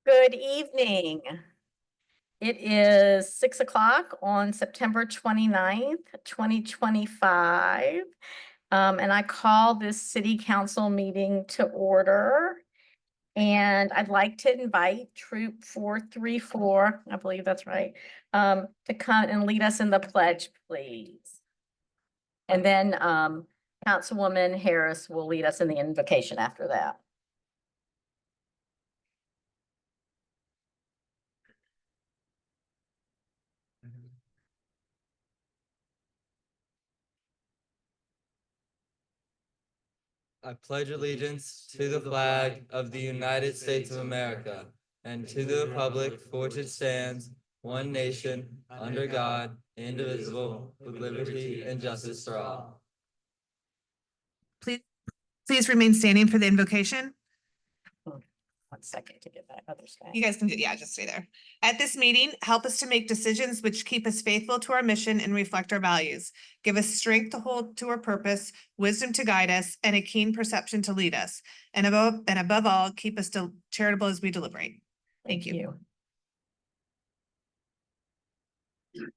Good evening. It is 6 o'clock on September 29th, 2025. And I call this city council meeting to order. And I'd like to invite Troop 434, I believe that's right, to come and lead us in the pledge, please. And then Councilwoman Harris will lead us in the invocation after that. I pledge allegiance to the flag of the United States of America and to the republic for which it stands, one nation, under God, indivisible, with liberty and justice for all. Please remain standing for the invocation. 1 second to get that other stuff. You guys can just stay there. At this meeting, help us to make decisions which keep us faithful to our mission and reflect our values. Give us strength to hold to our purpose, wisdom to guide us, and a keen perception to lead us. And above all, keep us charitable as we deliberate. Thank you. All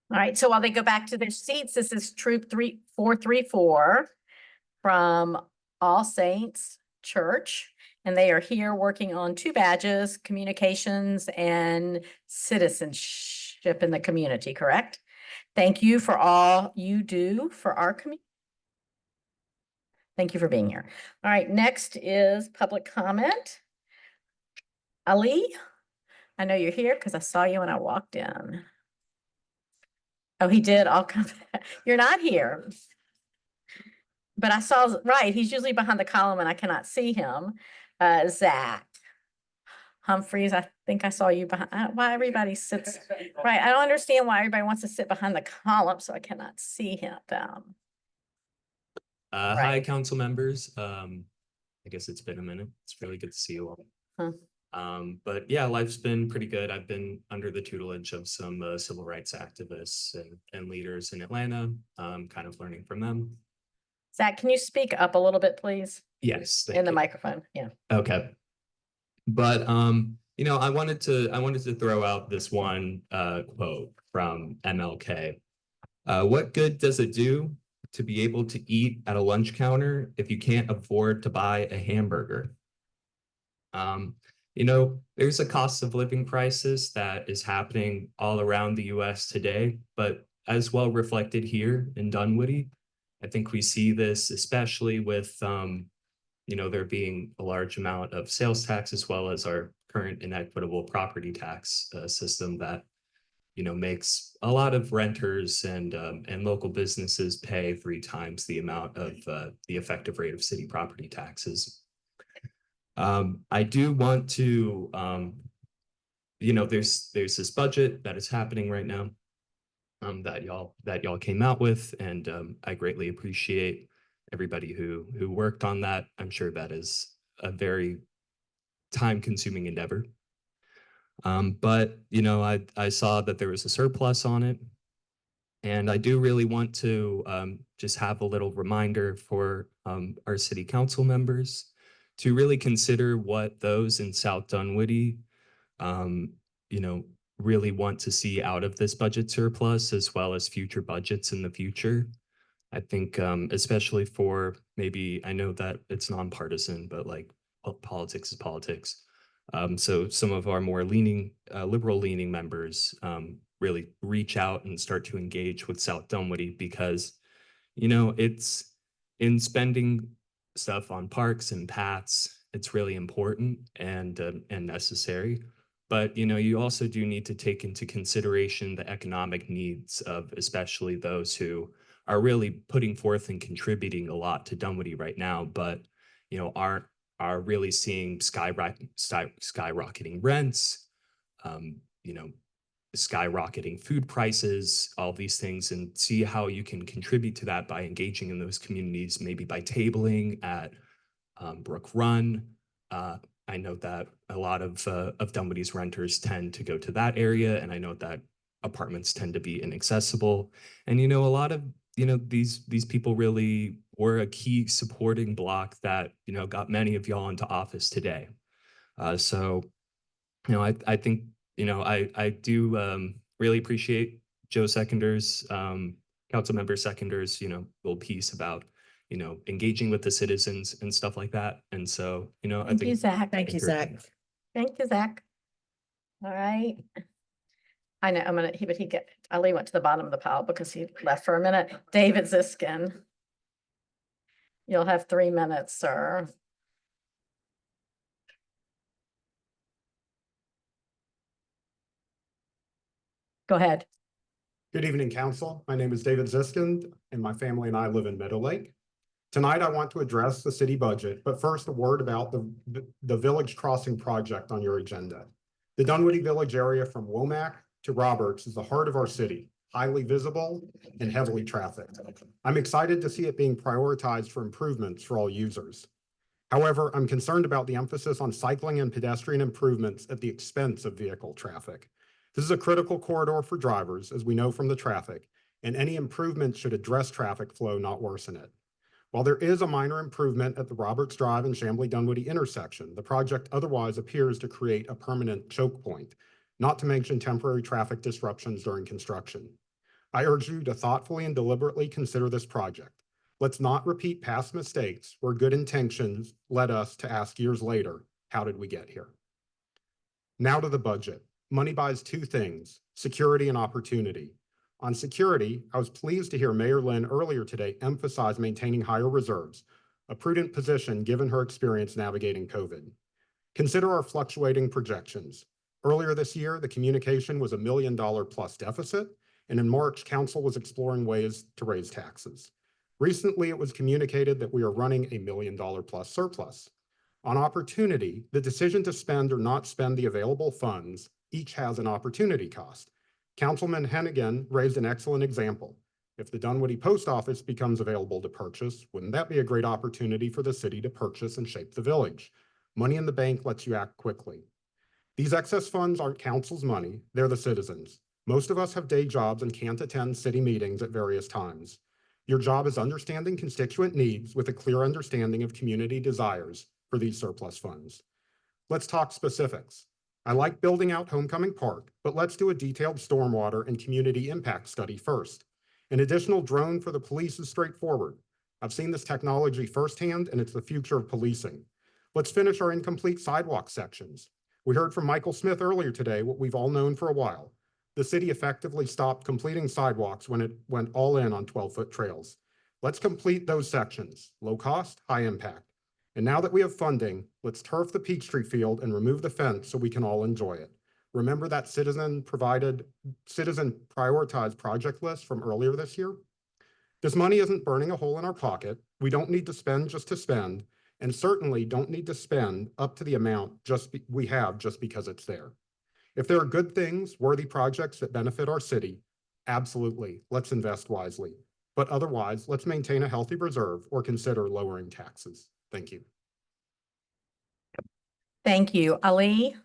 right, so while they go back to their seats, this is Troop 434 from All Saints Church. And they are here working on 2 badges, communications and citizenship in the community, correct? Thank you for all you do for our community. Thank you for being here. All right, next is public comment. Ali, I know you're here because I saw you when I walked in. Oh, he did. I'll come back. You're not here. But I saw, right, he's usually behind the column and I cannot see him. Zach Humphreys, I think I saw you behind. Why everybody sits, right? I don't understand why everybody wants to sit behind the column, so I cannot see him. Hi, council members. I guess it's been a minute. It's really good to see you all. But yeah, life's been pretty good. I've been under the tutelage of some civil rights activists and leaders in Atlanta, kind of learning from them. Zach, can you speak up a little bit, please? Yes. In the microphone. Yeah. Okay. But you know, I wanted to throw out this one quote from MLK. What good does it do to be able to eat at a lunch counter if you can't afford to buy a hamburger? You know, there's a cost of living crisis that is happening all around the US today, but as well reflected here in Dunwoody. I think we see this especially with, you know, there being a large amount of sales tax as well as our current inequitable property tax system that, you know, makes a lot of renters and local businesses pay 3 times the amount of the effective rate of city property taxes. I do want to, you know, there's this budget that is happening right now. That y'all came out with, and I greatly appreciate everybody who worked on that. I'm sure that is a very time-consuming endeavor. But you know, I saw that there was a surplus on it, and I do really want to just have a little reminder for our city council members to really consider what those in South Dunwoody, you know, really want to see out of this budget surplus, as well as future budgets in the future. I think especially for maybe, I know that it's nonpartisan, but like politics is politics. So some of our more liberal leaning members really reach out and start to engage with South Dunwoody, because, you know, it's in spending stuff on parks and paths, it's really important and necessary. But, you know, you also do need to take into consideration the economic needs of especially those who are really putting forth and contributing a lot to Dunwoody right now, but, you know, are really seeing skyrocketing rents, you know, skyrocketing food prices, all these things, and see how you can contribute to that by engaging in those communities, maybe by tabling at Brook Run. I know that a lot of Dunwoody's renters tend to go to that area, and I know that apartments tend to be inaccessible. And, you know, a lot of, you know, these people really were a key supporting block that, you know, got many of y'all into office today. So, I think, I do really appreciate Joe Seconder's, Councilmember Seconder's, little piece about, engaging with the citizens and stuff like that. And so, I Thank you, think. Zach. Thank you, Zach. Thank you, Zach. All right. I know, Ali went to the bottom of the pile because he left for a minute. David Ziskin. You'll have 3 minutes, sir. Go ahead. Good evening, council. My name is David Ziskind, and my family and I live in Meadow Lake. Tonight, I want to address the city budget, but first a word about the Village Crossing project on your agenda. The Dunwoody Village area from Womack to Roberts is the heart of our city, highly visible and heavily trafficked. I'm excited to see it being prioritized for improvements for all users. However, I'm concerned about the emphasis on cycling and pedestrian improvements at the expense of vehicle traffic. This is a critical corridor for drivers, as we know from the traffic, and any improvement should address traffic flow, not worsen it. While there is a minor improvement at the Roberts Drive and Chamblee-Dunwoody intersection, the project otherwise appears to create a permanent choke point, not to mention temporary traffic disruptions during construction. I urge you to thoughtfully and deliberately consider this project. Let's not repeat past mistakes where good intentions led us to ask years later, how did we get here? Now to the budget. Money buys two things, security and opportunity. On security, I was pleased to hear Mayor Lynn earlier today emphasize maintaining higher reserves, a prudent position given her experience navigating COVID. Consider our fluctuating projections. Earlier this year, the communication was $1 million plus deficit, and in March, council was exploring ways to raise taxes. Recently, it was communicated that we are running $1 million plus surplus. On opportunity, the decision to spend or not spend the available funds each has an opportunity cost. Councilman Hennigan raised an excellent example. If the Dunwoody Post Office becomes available to purchase, wouldn't that be a great opportunity for the city to purchase and shape the village? Money in the bank lets you act quickly. These excess funds aren't council's money, they're the citizens. Most of us have day jobs and can't attend city meetings at various times. Your job is understanding constituent needs with a clear understanding of community desires for these surplus funds. Let's talk specifics. I like building out Homecoming Park, but let's do a detailed stormwater and community impact study first. An additional drone for the police is straightforward. I've seen this technology firsthand, and it's the future of policing. Let's finish our incomplete sidewalk sections. We heard from Michael Smith earlier today what we've all known for a while. The city effectively stopped completing sidewalks when it went all in on 12-foot trails. Let's complete those sections, low cost, high impact. And now that we have funding, let's turf the Peachtree Field and remove the fence so we can all enjoy it. Remember that citizen prioritized project list from earlier this year? This money isn't burning a hole in our pocket. We don't need to spend just to spend, and certainly don't need to spend up to the amount we have just because it's there. If there are good things, worthy projects that benefit our city, absolutely, let's invest wisely. But otherwise, let's maintain a healthy reserve or consider lowering taxes. Thank you. Thank you. Ali?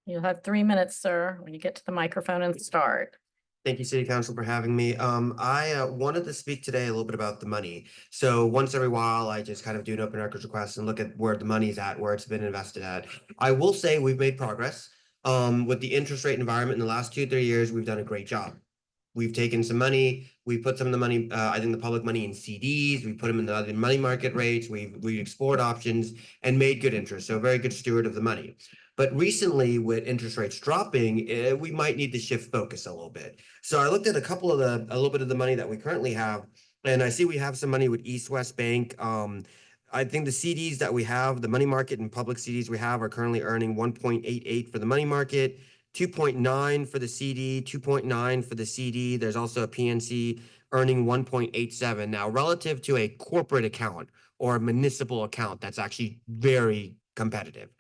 You'll have 3 minutes, sir, when you get to the microphone and start. Thank you, City Council, for having me. I wanted to speak today a little bit about the money. So once every while, I just kind of do an open records request and look at where the money's at, where it's been invested at. I will say we've made progress. With the interest rate environment in the last 2-3 years, we've done a great job. We've taken some money, we put some of the money, I think the public money in CDs, we put them in the other money market rates, we explored options and made good interest. So a very good steward of the money. But recently with interest rates dropping, we might need to shift focus a little bit. So I looked at a little bit of the money that we currently have, and I see we have some money with East West Bank. I think the CDs that we have, the money market and public CDs we have are currently earning 1.88 for the money market, 2.9 for the CD, 2.9 for the CD. There's also a PNC earning 1.87. Now, relative to a corporate account or a municipal account, that's actually very competitive.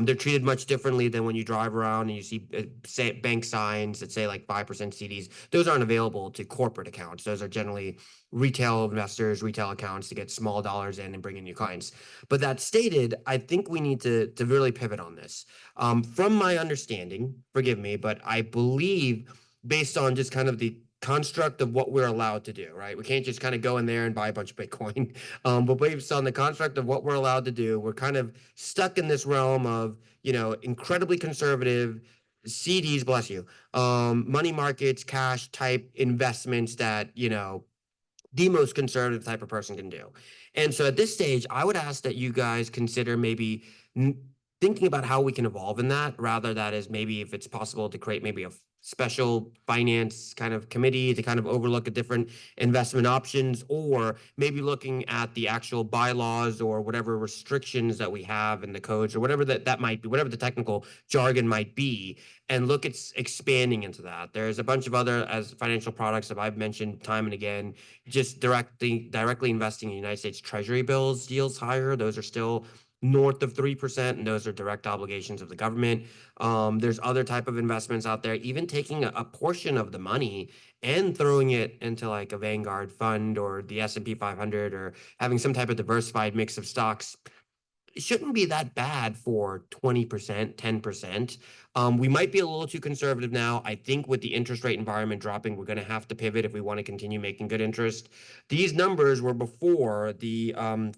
They're treated much differently than when you drive around and you see say bank signs that say like 5% CDs. Those aren't available to corporate accounts. Those are generally retail investors, retail accounts to get small dollars in and bring in new clients. But that stated, I think we need to really pivot on this. From my understanding, forgive me, but I believe based on just kind of the construct of what we're allowed to do, right? We can't just kind of go in there and buy a bunch of Bitcoin. But based on the construct of what we're allowed to do, we're kind of stuck in this realm of, incredibly conservative CDs, bless you, money markets, cash type investments that, the most conservative type of person can do. And so at this stage, I would ask that you guys consider maybe thinking about how we can evolve in that, rather that is maybe if it's possible to create maybe a special finance kind of committee to kind of overlook at different investment options, or maybe looking at the actual bylaws or whatever restrictions that we have in the codes or whatever that might be, whatever the technical jargon might be, and look at expanding into that. There's a bunch of other as financial products that I've mentioned time and again, just directly investing in United States Treasury bills yields higher. Those are still north of 3%, and those are direct obligations of the government. There's other type of investments out there, even taking a portion of the money and throwing it into like a Vanguard fund or the S&P 500, or having some type of diversified mix of stocks. It shouldn't be that bad for 20%, 10%. We might be a little too conservative now. I think with the interest rate environment dropping, we're going to have to pivot if we want to continue making good interest. These numbers were before the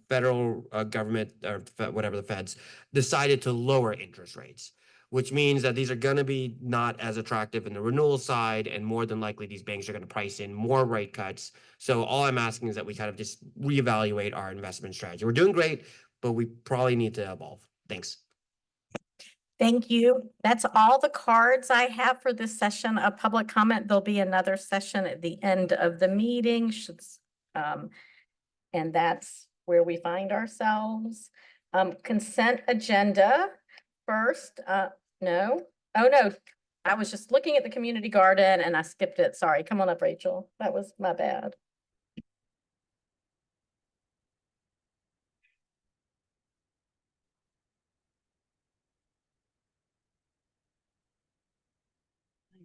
federal government, or whatever, the feds, decided to lower interest rates, which means that these are going to be not as attractive in the renewal side, and more than likely these banks are going to price in more rate cuts. So all I'm asking is that we kind of just reevaluate our investment strategy. We're doing great, but we probably need to evolve. Thanks. Thank you. That's all the cards I have for this session of public comment. There'll be another session at the end of the meeting. And that's where we find ourselves. Consent agenda first. No. Oh, no. I was just looking at the community garden and I skipped it. Sorry. Come on up, Rachel. That was my bad.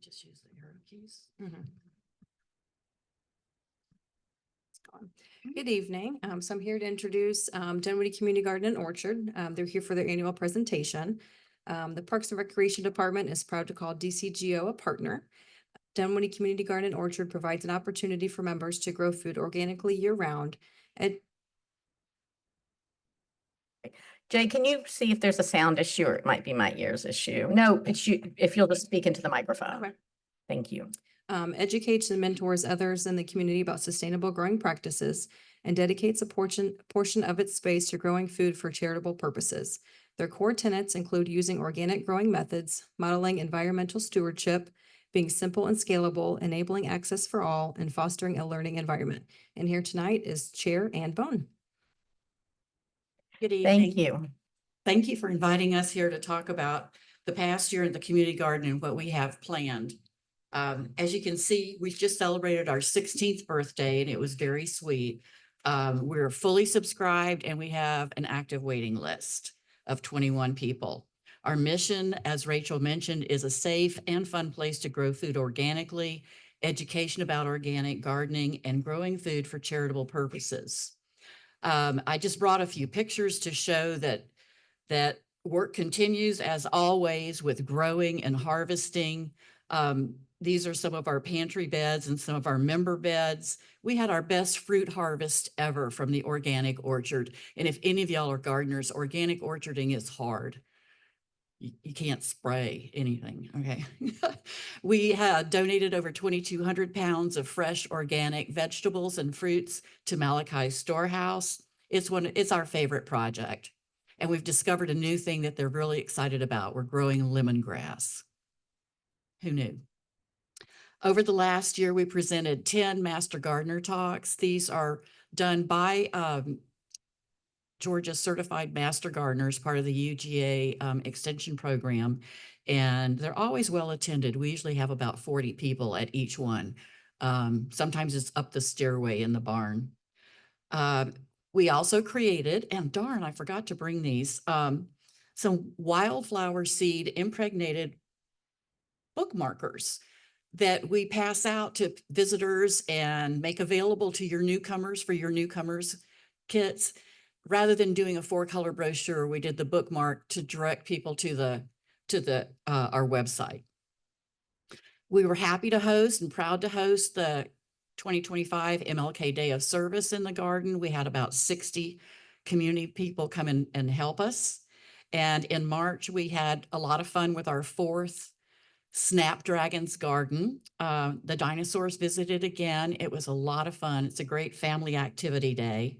Just use the arrow keys. It's gone. Good evening. So I'm here to introduce Dunwoody Community Garden and Orchard. They're here for their annual presentation. The Parks and Recreation Department is proud to call DCGO a partner. Dunwoody Community Garden and Orchard provides an opportunity for members to grow food organically year-round. Jay, can you see if there's a sound issue, or it might be my ears issue? No, it's you, if you'll just speak into the microphone. Okay. Thank you. Educates and mentors others in the community about sustainable growing practices, and dedicates a portion of its space to growing food for charitable purposes. Their core tenets include using organic growing methods, modeling environmental stewardship, being simple and scalable, enabling access for all, and fostering a learning environment. And here tonight is Chair Ann Bone. Good evening. Thank you. Thank you for inviting us here to talk about the past year in the community garden and what we have planned. As you can see, we've just celebrated our 16th birthday and it was very sweet. We're fully subscribed and we have an active waiting list of 21 people. Our mission, as Rachel mentioned, is a safe and fun place to grow food organically, education about organic gardening, and growing food for charitable purposes. I just brought a few pictures to show that work continues as always with growing and harvesting. These are some of our pantry beds and some of our member beds. We had our best fruit harvest ever from the organic orchard. And if any of y'all are gardeners, organic orcharding is hard. You can't spray anything, okay? We had donated over 2,200 pounds of fresh organic vegetables and fruits to Malachi's storehouse. It's our favorite project. And we've discovered a new thing that they're really excited about. We're growing lemongrass. Who knew? Over the last year, we presented 10 Master Gardener talks. These are done by Georgia Certified Master Gardeners, part of the UGA extension program, and they're always well attended. We usually have about 40 people at each one. Sometimes it's up the stairway in the barn. We also created, and darn, I forgot to bring these, some wildflower seed impregnated bookmarkers that we pass out to visitors and make available to your newcomers for your newcomers kits. Rather than doing a 4-color brochure, we did the bookmark to direct people to our website. We were happy to host and proud to host the 2025 MLK Day of Service in the garden. We had about 60 community people come in and help us. And in March, we had a lot of fun with our 4th Snapdragons Garden. The dinosaurs visited again. It was a lot of fun. It's a great family activity day.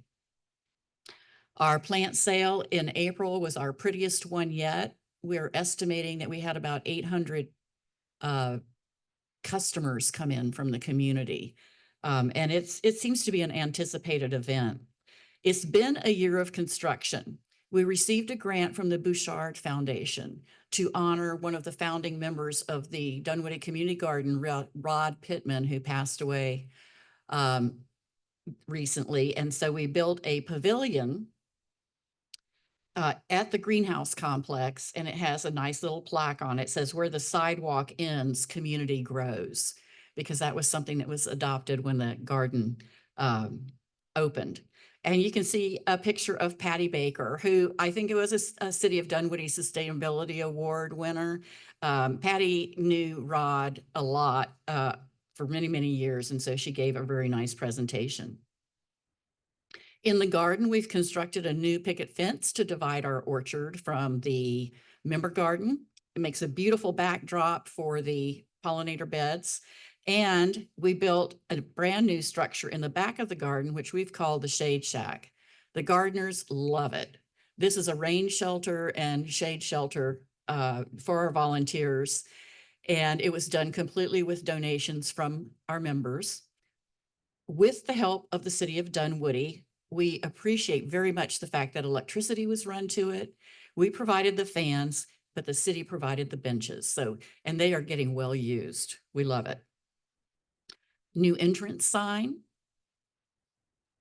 Our plant sale in April was our prettiest one yet. We're estimating that we had about 800 customers come in from the community. And it seems to be an anticipated event. It's been a year of construction. We received a grant from the Bouchard Foundation to honor one of the founding members of the Dunwoody Community Garden, Rod Pittman, who passed away recently. And so we built a pavilion at the greenhouse complex, and it has a nice little plaque on it. It says, "Where the sidewalk ends, community grows," because that was something that was adopted when the garden opened. And you can see a picture of Patty Baker, who I think it was a City of Dunwoody Sustainability Award winner. Patty knew Rod a lot for many, many years, and so she gave a very nice presentation. In the garden, we've constructed a new picket fence to divide our orchard from the member garden. It makes a beautiful backdrop for the pollinator beds. And we built a brand new structure in the back of the garden, which we've called the Shade Shack. The gardeners love it. This is a rain shelter and shade shelter for our volunteers. And it was done completely with donations from our members. With the help of the City of Dunwoody, we appreciate very much the fact that electricity was run to it. We provided the fans, but the city provided the benches. And they are getting well used. We love it. New entrance sign.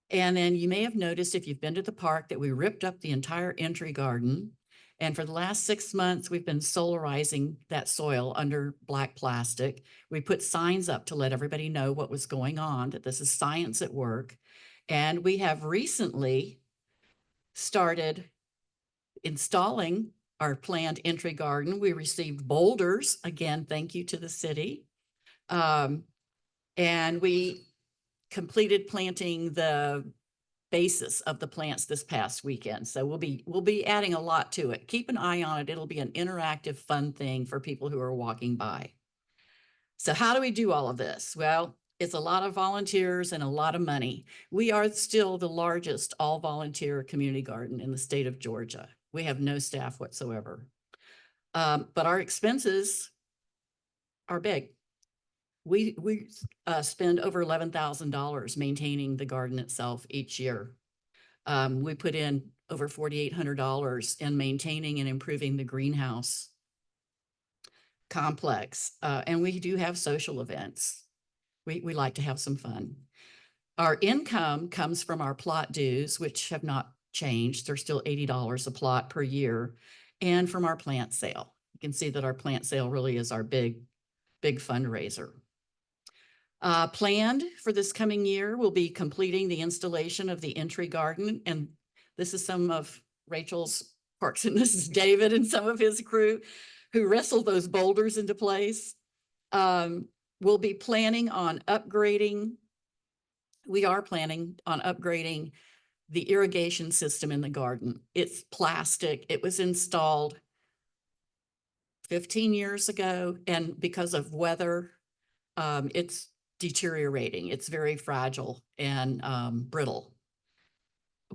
And then you may have noticed, if you've been to the park, that we ripped up the entire entry garden. And for the last 6 months, we've been solarizing that soil under black plastic. We put signs up to let everybody know what was going on, that this is science at work. And we have recently started installing our planned entry garden. We received boulders. Again, thank you to the city. And we completed planting the basis of the plants this past weekend. So we'll be adding a lot to it. Keep an eye on it. It'll be an interactive, fun thing for people who are walking by. So how do we do all of this? Well, it's a lot of volunteers and a lot of money. We are still the largest all-volunteer community garden in the state of Georgia. We have no staff whatsoever. But our expenses are big. We spend over $11,000 maintaining the garden itself each year. We put in over $4,800 in maintaining and improving the greenhouse complex. And we do have social events. We like to have some fun. Our income comes from our plot dues, which have not changed. They're still $80 a plot per year, and from our plant sale. You can see that our plant sale really is our big fundraiser. Planned for this coming year, we'll be completing the installation of the entry garden. And this is some of Rachel's parks, and this is David and some of his crew who wrestled those boulders into place. We'll be planning on upgrading. We are planning on upgrading the irrigation system in the garden. It's plastic. It was installed 15 years ago, and because of weather, it's deteriorating. It's very fragile and brittle.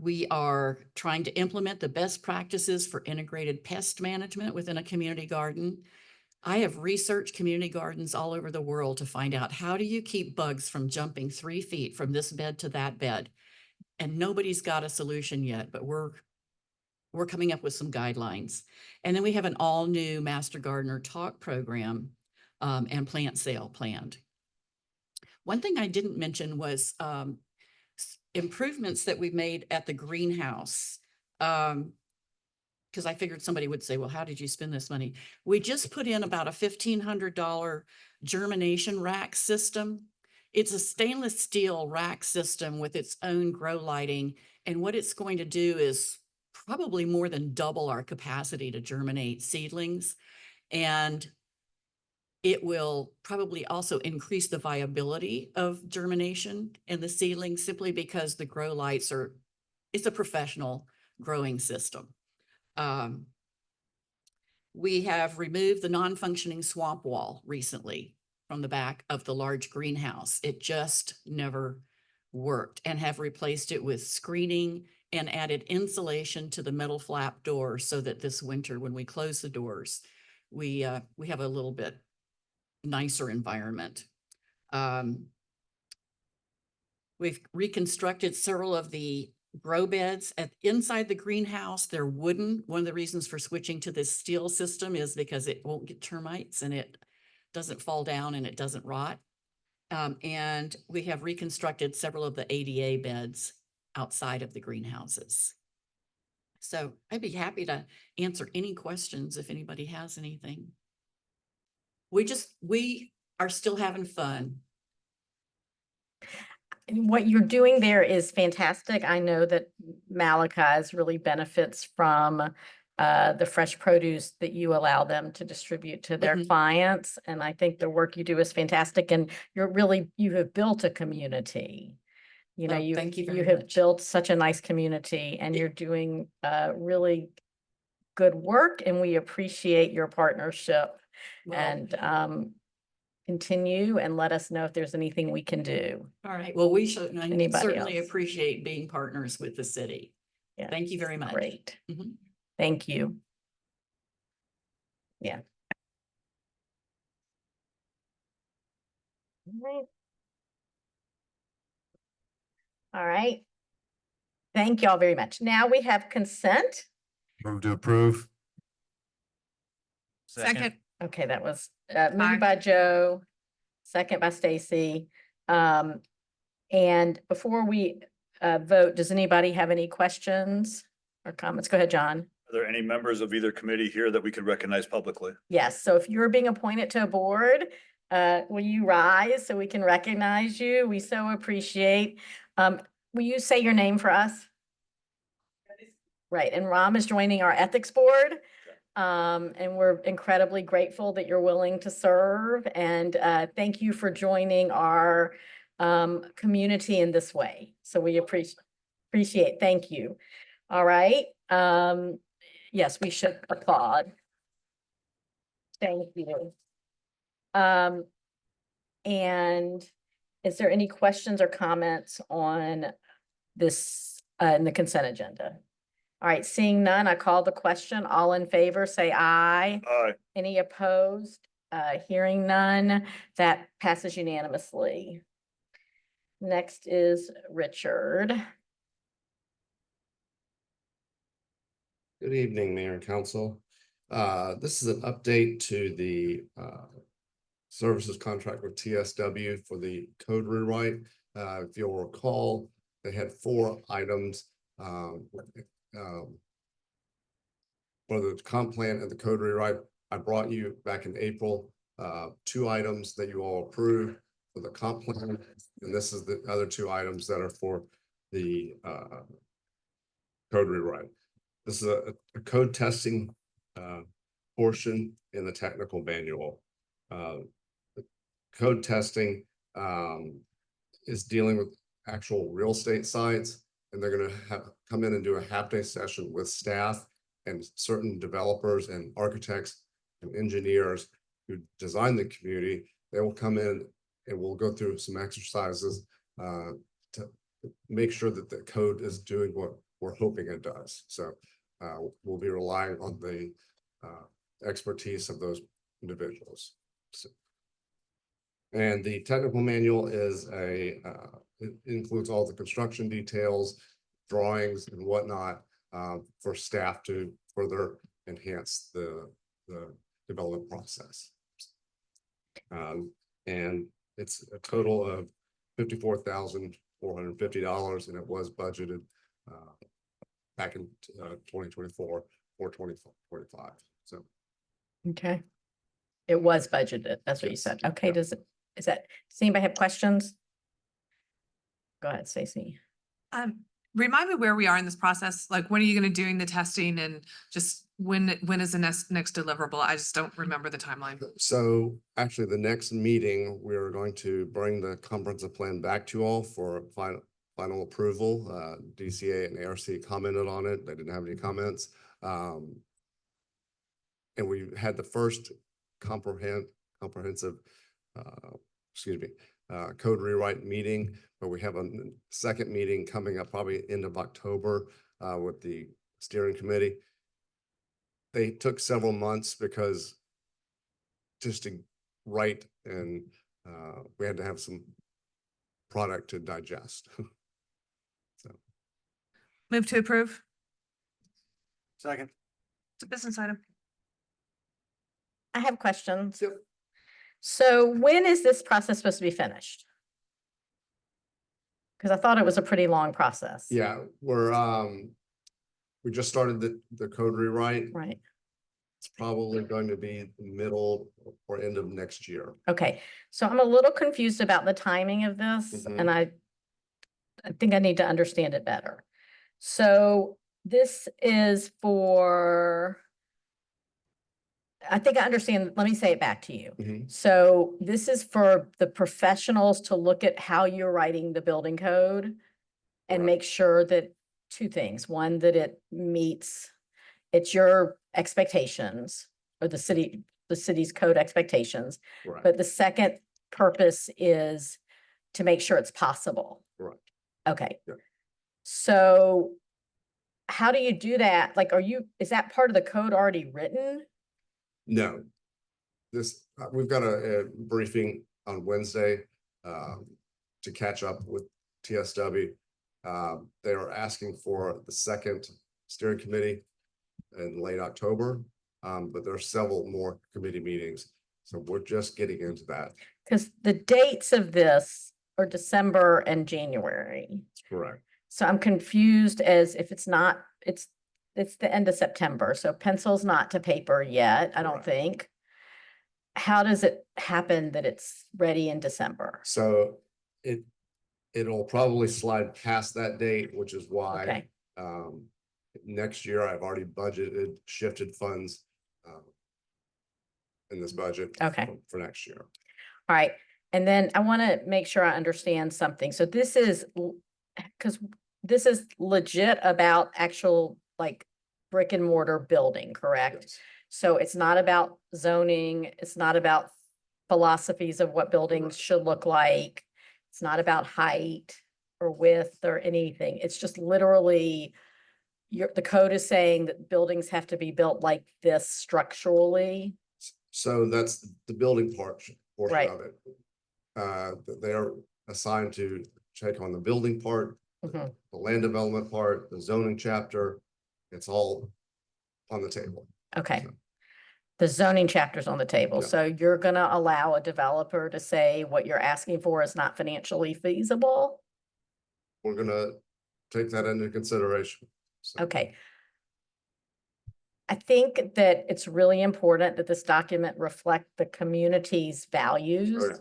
We are trying to implement the best practices for integrated pest management within a community garden. I have researched community gardens all over the world to find out, how do you keep bugs from jumping 3 feet from this bed to that bed? And nobody's got a solution yet, but we're coming up with some guidelines. And then we have an all new Master Gardener Talk program and plant sale planned. One thing I didn't mention was improvements that we made at the greenhouse. Because I figured somebody would say, well, how did you spend this money? We just put in about a $1,500 germination rack system. It's a stainless steel rack system with its own grow lighting. And what it's going to do is probably more than double our capacity to germinate seedlings. And It will probably also increase the viability of germination in the seedling simply because the grow lights it's a professional growing system. We have removed the non-functioning swamp wall recently from the back of the large greenhouse. It just never worked, and have replaced it with screening and added insulation to the metal flap door so that this winter, when we close the doors, we have a little bit nicer environment. We've reconstructed several of the grow beds inside the greenhouse. They're wooden. One of the reasons for switching to this steel system is because it won't get termites and it doesn't fall down and it doesn't rot. And we have reconstructed several of the ADA beds outside of the greenhouses. So I'd be happy to answer any questions if anybody has anything. We are still having fun. And what you're doing there is fantastic. I know that Malachi's really benefits from the fresh produce that you allow them to distribute to their Mhm. clients. And I think the work you do is fantastic. And you have built a community. You know, Oh, thank you very you have much. built such a nice community, and you're doing really good work, and we appreciate your partnership. Well, And continue and let us know if there's anything we can do. all right. Well, we should Anybody certainly else? appreciate being partners with the city. Yeah, Thank you very much. great. Mhm. Thank you. Yeah. Right. All right. Thank y'all very much. Now we have consent. Move to approve. Second. Okay, that was Aye. moved by Joe, second by Stacy. And before we vote, does anybody have any questions or comments? Go ahead, John. Are there any members of either committee here that we could recognize publicly? Yes, so if you're being appointed to a board, will you rise so we can recognize you? We so appreciate. Will you say your name for us? Right, and Ram is joining our ethics board. And we're incredibly grateful that you're willing to serve, and thank you for joining our community in this way. So we appreciate, thank you. All right, yes, we should applaud. Thank you. And is there any questions or comments on this in the consent agenda? All right, seeing none, I call the question. All in favor, say aye. Aye. Any opposed? Hearing none, that passes unanimously. Next is Richard. Good evening, Mayor and Council. This is an update to the services contract with TSW for the code rewrite. If you'll recall, they had 4 items for the comp plan and the code rewrite. I brought you back in April 2 items that you all approved for the comp plan, and this is the other 2 items that are for the code rewrite. This is a code testing portion in the technical manual. The code testing is dealing with actual real estate sites, and they're going to come in and do a half-day session with staff and certain developers and architects and engineers who design the community. They will come in and we'll go through some exercises to make sure that the code is doing what we're hoping it does. So we'll be relying on the expertise of those individuals. So, and the technical manual is it includes all the construction details, drawings and whatnot for staff to further enhance the development process. And it's a total of $54,450, and it was budgeted back in 2024 or 2025. So Okay. It was budgeted, that's what you Yes. said. Okay, Yeah. does anybody have questions? Go ahead, Stacy. Remind me where we are in this process. Like, when are you going to doing the testing and just When is the next deliverable? I just don't remember the timeline. So actually, the next meeting, we are going to bring the comprehensive plan back to you all for final approval. DCA and ARC commented on it. They didn't have any comments. And we had the first comprehensive, code rewrite meeting, but we have a second meeting coming up probably end of October with the steering committee. They took several months because just to write and we had to have some product to digest. Move to approve. Second. It's a business item. I have questions. So when is this process supposed to be finished? Because I thought it was a pretty long process. Yeah, we just started the code rewrite. Right. It's probably going to be the middle or end of next year. Okay, so I'm a little confused about the timing of this, Mhm. and I think I need to understand it better. So this is for, I think I understand, let me say it back to you. Mhm. So this is for the professionals to look at how you're writing the building code and Correct. make sure that two things, one, that it meets, it's your expectations or the city's code expectations. Right. But the second purpose is to make sure it's possible. Right. Okay. Yeah. So how do you do that? Like, is that part of the code already written? No. We've got a briefing on Wednesday to catch up with TSW. They are asking for the second steering committee in late October, but there are several more committee meetings. So we're just getting into that. Because the dates of this are December and January. That's correct. So I'm confused as if it's not, it's the end of September, so pencil's not to paper yet, I don't Correct. think. How does it happen that it's ready in December? So it'll probably slide past that date, which is why Okay, next year I've already budgeted, shifted funds in this budget. Okay. For next year. all right. And then I want to make sure I understand something. So this is, because this is legit about actual like brick and mortar building, correct? Yes. So it's not about zoning, it's not about philosophies of what buildings should look like. It's not about height or width or anything. It's just literally the code is saying that buildings have to be built like this structurally. So that's the building portion Right. of it. They are assigned to check on the building part, Mhm. the land development part, the zoning chapter. It's all on the table. Okay. So- The zoning chapter's on the table, Yeah. so you're gonna allow a developer to say what you're asking for is not financially feasible? We're gonna take that into consideration. So- Okay. I think that it's really important that this document reflect the community's values. Oh, yeah.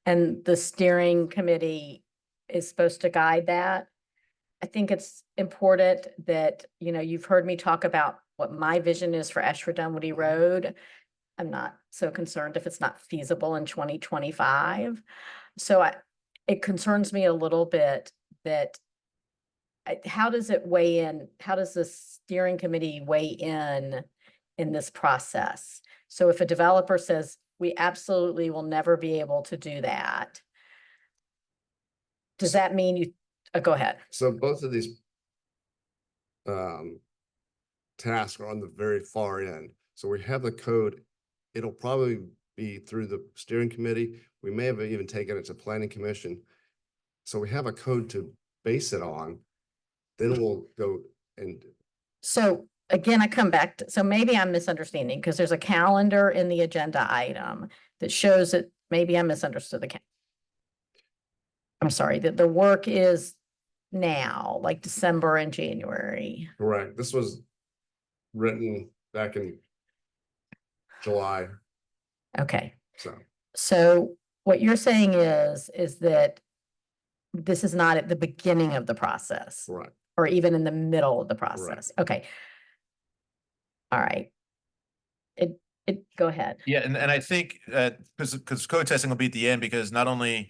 And the steering committee is supposed to guide that. I think it's important that, you've heard me talk about what my vision is for Ashford Dunwoody Road. I'm not so concerned if it's not feasible in 2025. So it concerns me a little bit that how does it weigh in? How does the steering committee weigh in this process? So if a developer says, we absolutely will never be able to do that, does that mean go ahead? So both of these tasks are on the very far end. So we have the code. It'll probably be through the steering committee. We may have even taken it to planning commission. So we have a code to base it on. Then we'll go and So again, I come back to, so maybe I'm misunderstanding because there's a calendar in the agenda item that shows that maybe I misunderstood I'm sorry, that the work is now, like December and January. correct. This was written back in July. Okay, So so what you're saying is that this is not at the beginning of the process right. or even in the middle of the process. Okay. All right. Go ahead. Yeah, and I think because code testing will be at the end, because not only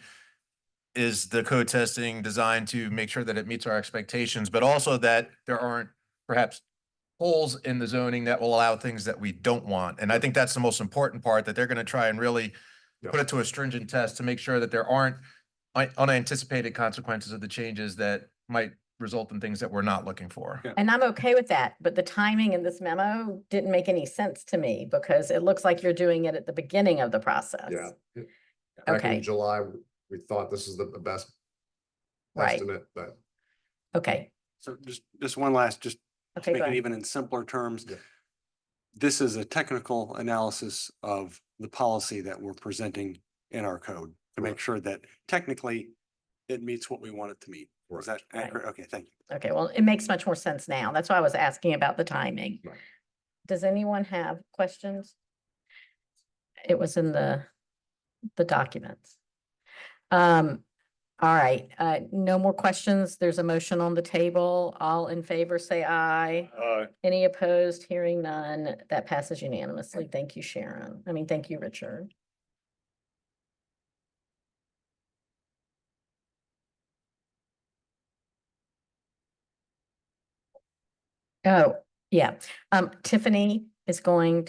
is the code testing designed to make sure that it meets our expectations, but also that there aren't perhaps holes in the zoning that will allow things that we don't want. And I think that's the most important part, that they're going to try and really put it to a stringent test to make sure that there aren't unanticipated consequences of the changes that might result in things that we're not looking for. And I'm okay with that, but the timing in this memo didn't make any sense to me because it looks like you're doing it at the beginning of the process. Yeah. Back Okay. in July, we thought this is the best Right. estimate, but Okay. So just one last, just Okay, to make go it ahead. even in simpler terms. Yeah. This is a technical analysis of the policy that we're presenting in our code to make Correct. sure that technically it meets what we want it to meet. Is that Right. accurate? Okay, thank you. Okay, well, it makes much more sense now. That's why I was asking about the timing. Right. Does anyone have questions? It was in the documents. All right, no more questions. There's a motion on the table. All in favor, say aye. Any opposed? Hearing none. That passes unanimously. Thank you, Sharon. Thank you, Richard. Oh, yeah. Tiffany is going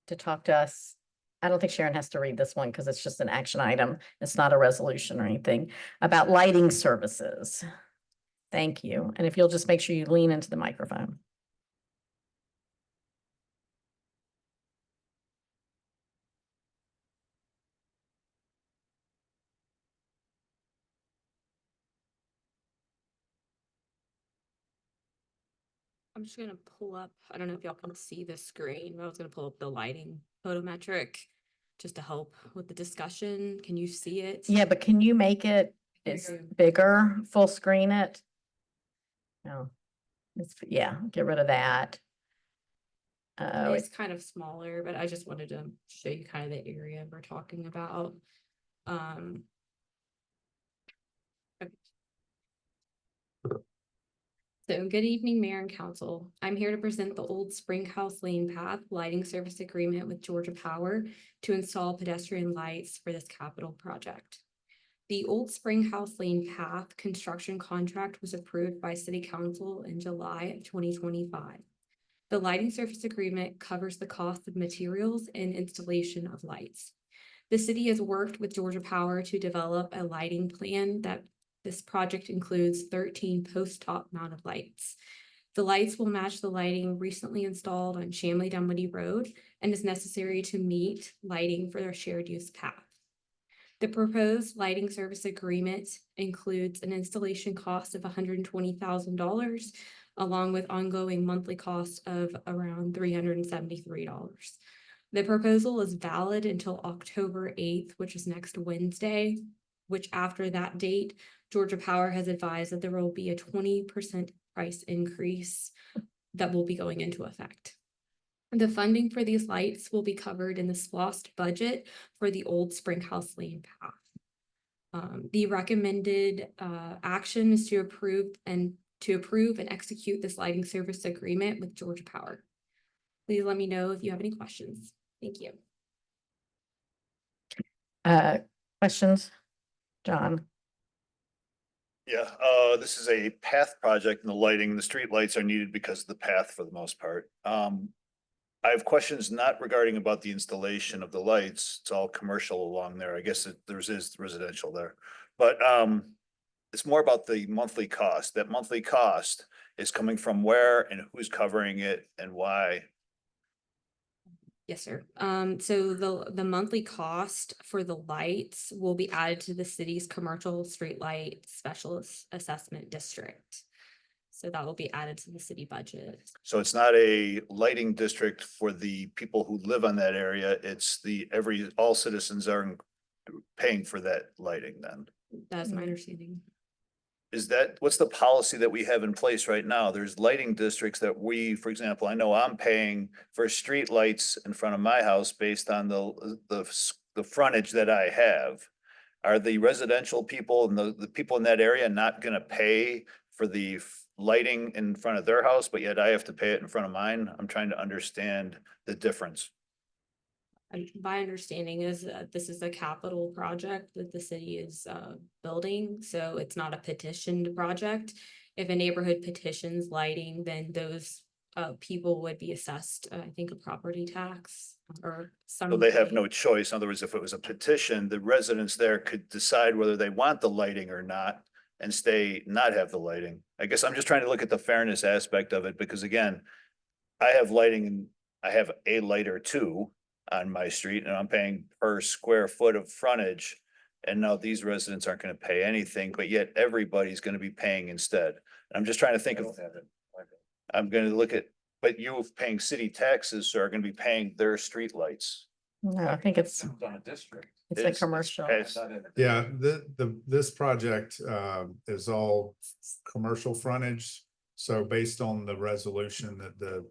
to talk to us. I don't think Sharon has to read this one because it's just an action item. It's not a resolution or anything about lighting services. Thank you. And if you'll just make sure you lean into the microphone. I'm just gonna pull up, I don't know if y'all can see the screen, but I was gonna pull up the lighting photometric just to help with the discussion. Can you see it? Yeah, but can you make it bigger, full screen it? No, yeah, get rid of that. It's kind of smaller, but I just wanted to show you kind of the area we're talking about. Okay. So good evening, Mayor and Council. I'm here to present the Old Springhouse Lane Path Lighting Service Agreement with Georgia Power to install pedestrian lights for this capital project. The Old Springhouse Lane Path construction contract was approved by City Council in July of 2025. The lighting service agreement covers the cost of materials and installation of lights. The city has worked with Georgia Power to develop a lighting plan that this project includes 13 post-top mounted lights. The lights will match the lighting recently installed on Dunwoody Road and is necessary to meet lighting for their shared use path. The proposed lighting service agreement includes an installation cost of $120,000, along with ongoing monthly costs of around $373. The proposal is valid until October 8th, which is next Wednesday, which after that date, Georgia Power has advised that there will be a 20% price increase that will be going into effect. The funding for these lights will be covered in the SPLOST budget for the Old Springhouse Lane Path. The recommended action is to approve and execute this lighting service agreement with Georgia Power. Please let me know if you have any questions. Thank you. Questions? John? Yeah, this is a path project and the lighting, the street lights are needed because of the path for the most part. I have questions not regarding about the installation of the lights. It's all commercial along there. I guess there's is residential there. But it's more about the monthly cost. That monthly cost is coming from where and who's covering it and why. Yes, sir. So the monthly cost for the lights will be added to the city's commercial streetlight specialist assessment district. So that will be added to the city budget. So it's not a lighting district for the people who live on that area. It's all citizens are paying for that lighting then. That's my understanding. What's the policy that we have in place right now? There's lighting districts that for example, I know I'm paying for street lights in front of my house based on the frontage that I have. Are the residential people and the people in that area not gonna pay for the lighting in front of their house, but yet I have to pay it in front of mine. I'm trying to understand the difference. My understanding is that this is a capital project that the city is building, so it's not a petitioned project. If a neighborhood petitions lighting, then those people would be assessed, I think, a property tax or some. So they have no choice. In other words, if it was a petition, the residents there could decide whether they want the lighting or not and not have the lighting. I guess I'm just trying to look at the fairness aspect of it, because again, I have lighting and I have a light or two on my street and I'm paying per square foot of frontage. And now these residents aren't gonna pay anything, but yet everybody's gonna be paying instead. And I'm just trying to think of, I'm gonna look at, but you paying city taxes are gonna be paying their street lights. No, I think it's a commercial. Yeah, this project is all commercial frontage. So based on the resolution that the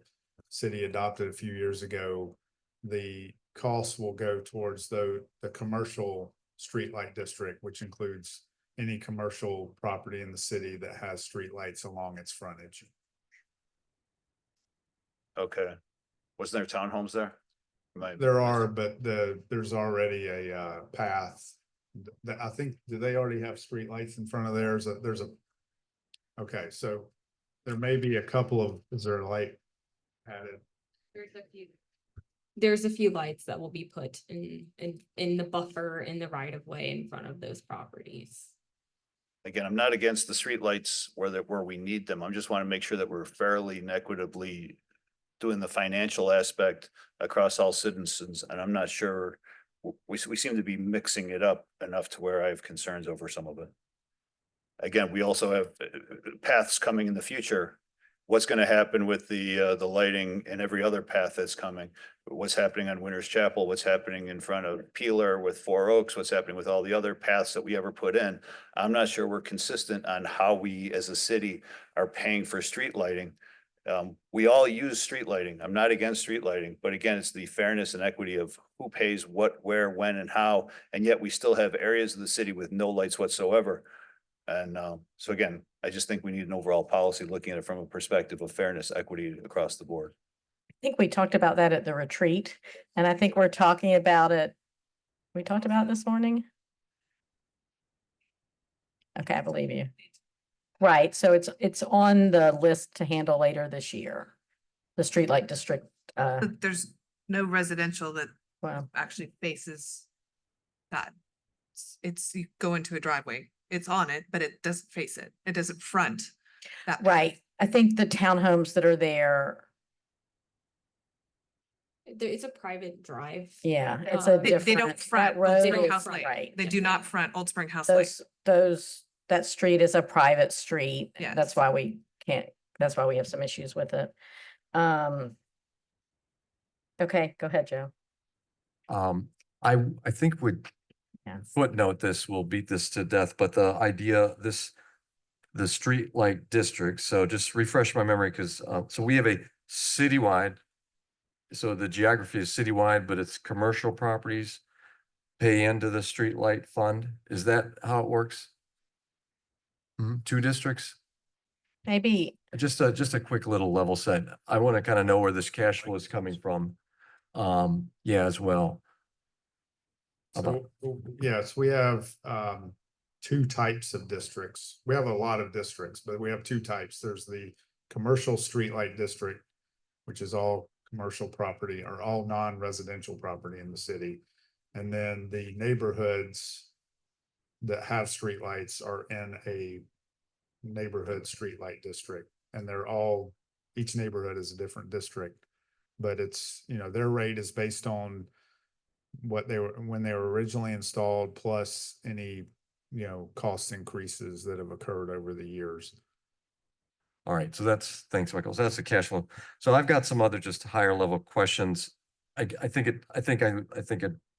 city adopted a few years ago, the costs will go towards the commercial streetlight district, which includes any commercial property in the city that has streetlights along its frontage. Okay. Wasn't there townhomes there? There are, but there's already a path. I think, do they already have streetlights in front of theirs? Okay, so there may be a couple of, is there a light added? There's a few lights that will be put in the buffer in the right of way in front of those properties. Again, I'm not against the streetlights where we need them. I just want to make sure that we're fairly and equitably doing the financial aspect across all citizens, and I'm not sure, we seem to be mixing it up enough to where I have concerns over some of it. Again, we also have paths coming in the future. What's going to happen with the lighting and every other path that's coming? What's happening on Winters Chapel? What's happening in front of Peeler with Four Oaks? What's happening with all the other paths that we ever put in? I'm not sure we're consistent on how we as a city are paying for street lighting. We all use street lighting. I'm not against street lighting, but again, it's the fairness and equity of who pays what, where, when, and how. And yet we still have areas of the city with no lights whatsoever. And so again, I just think we need an overall policy looking at it from a perspective of fairness, equity across the board. I think we talked about that at the retreat, and I think we're talking about it. We talked about it this morning. Okay, I believe you. Right, so it's on the list to handle later this year. The streetlight district, But there's no residential that well, actually faces that. You go into a driveway, it's on it, but it doesn't face it. It doesn't front that. path. right. I think the townhomes that are there, It's a private drive. yeah, it's a They different. don't front that Old road Spring is- House Lake. Right. They do not front Old Spring House Lake. That street is a private street. Yes. That's why we have some issues with it. Okay, go ahead, Joe. I think would Yeah. footnote this, we'll beat this to death, but the idea, the street light district, so just refresh my memory, because, so we have a citywide, so the geography is citywide, but it's commercial properties pay into the street light fund. Is that how it works? Two districts? Maybe, Just a quick little level set. I want to kind of know where this cash flow is coming from. Yeah, as well. So, yes, we have two types of districts. We have a lot of districts, but we have two types. There's the commercial streetlight district, which is all commercial property or all non-residential property in the city. And then the neighborhoods that have streetlights are in a neighborhood streetlight district. And each neighborhood is a different district. But it's, their rate is based on when they were originally installed, plus any, cost increases that have occurred over the years. All right, so thanks, Michael. So that's the cash flow. So I've got some other just higher level questions. I think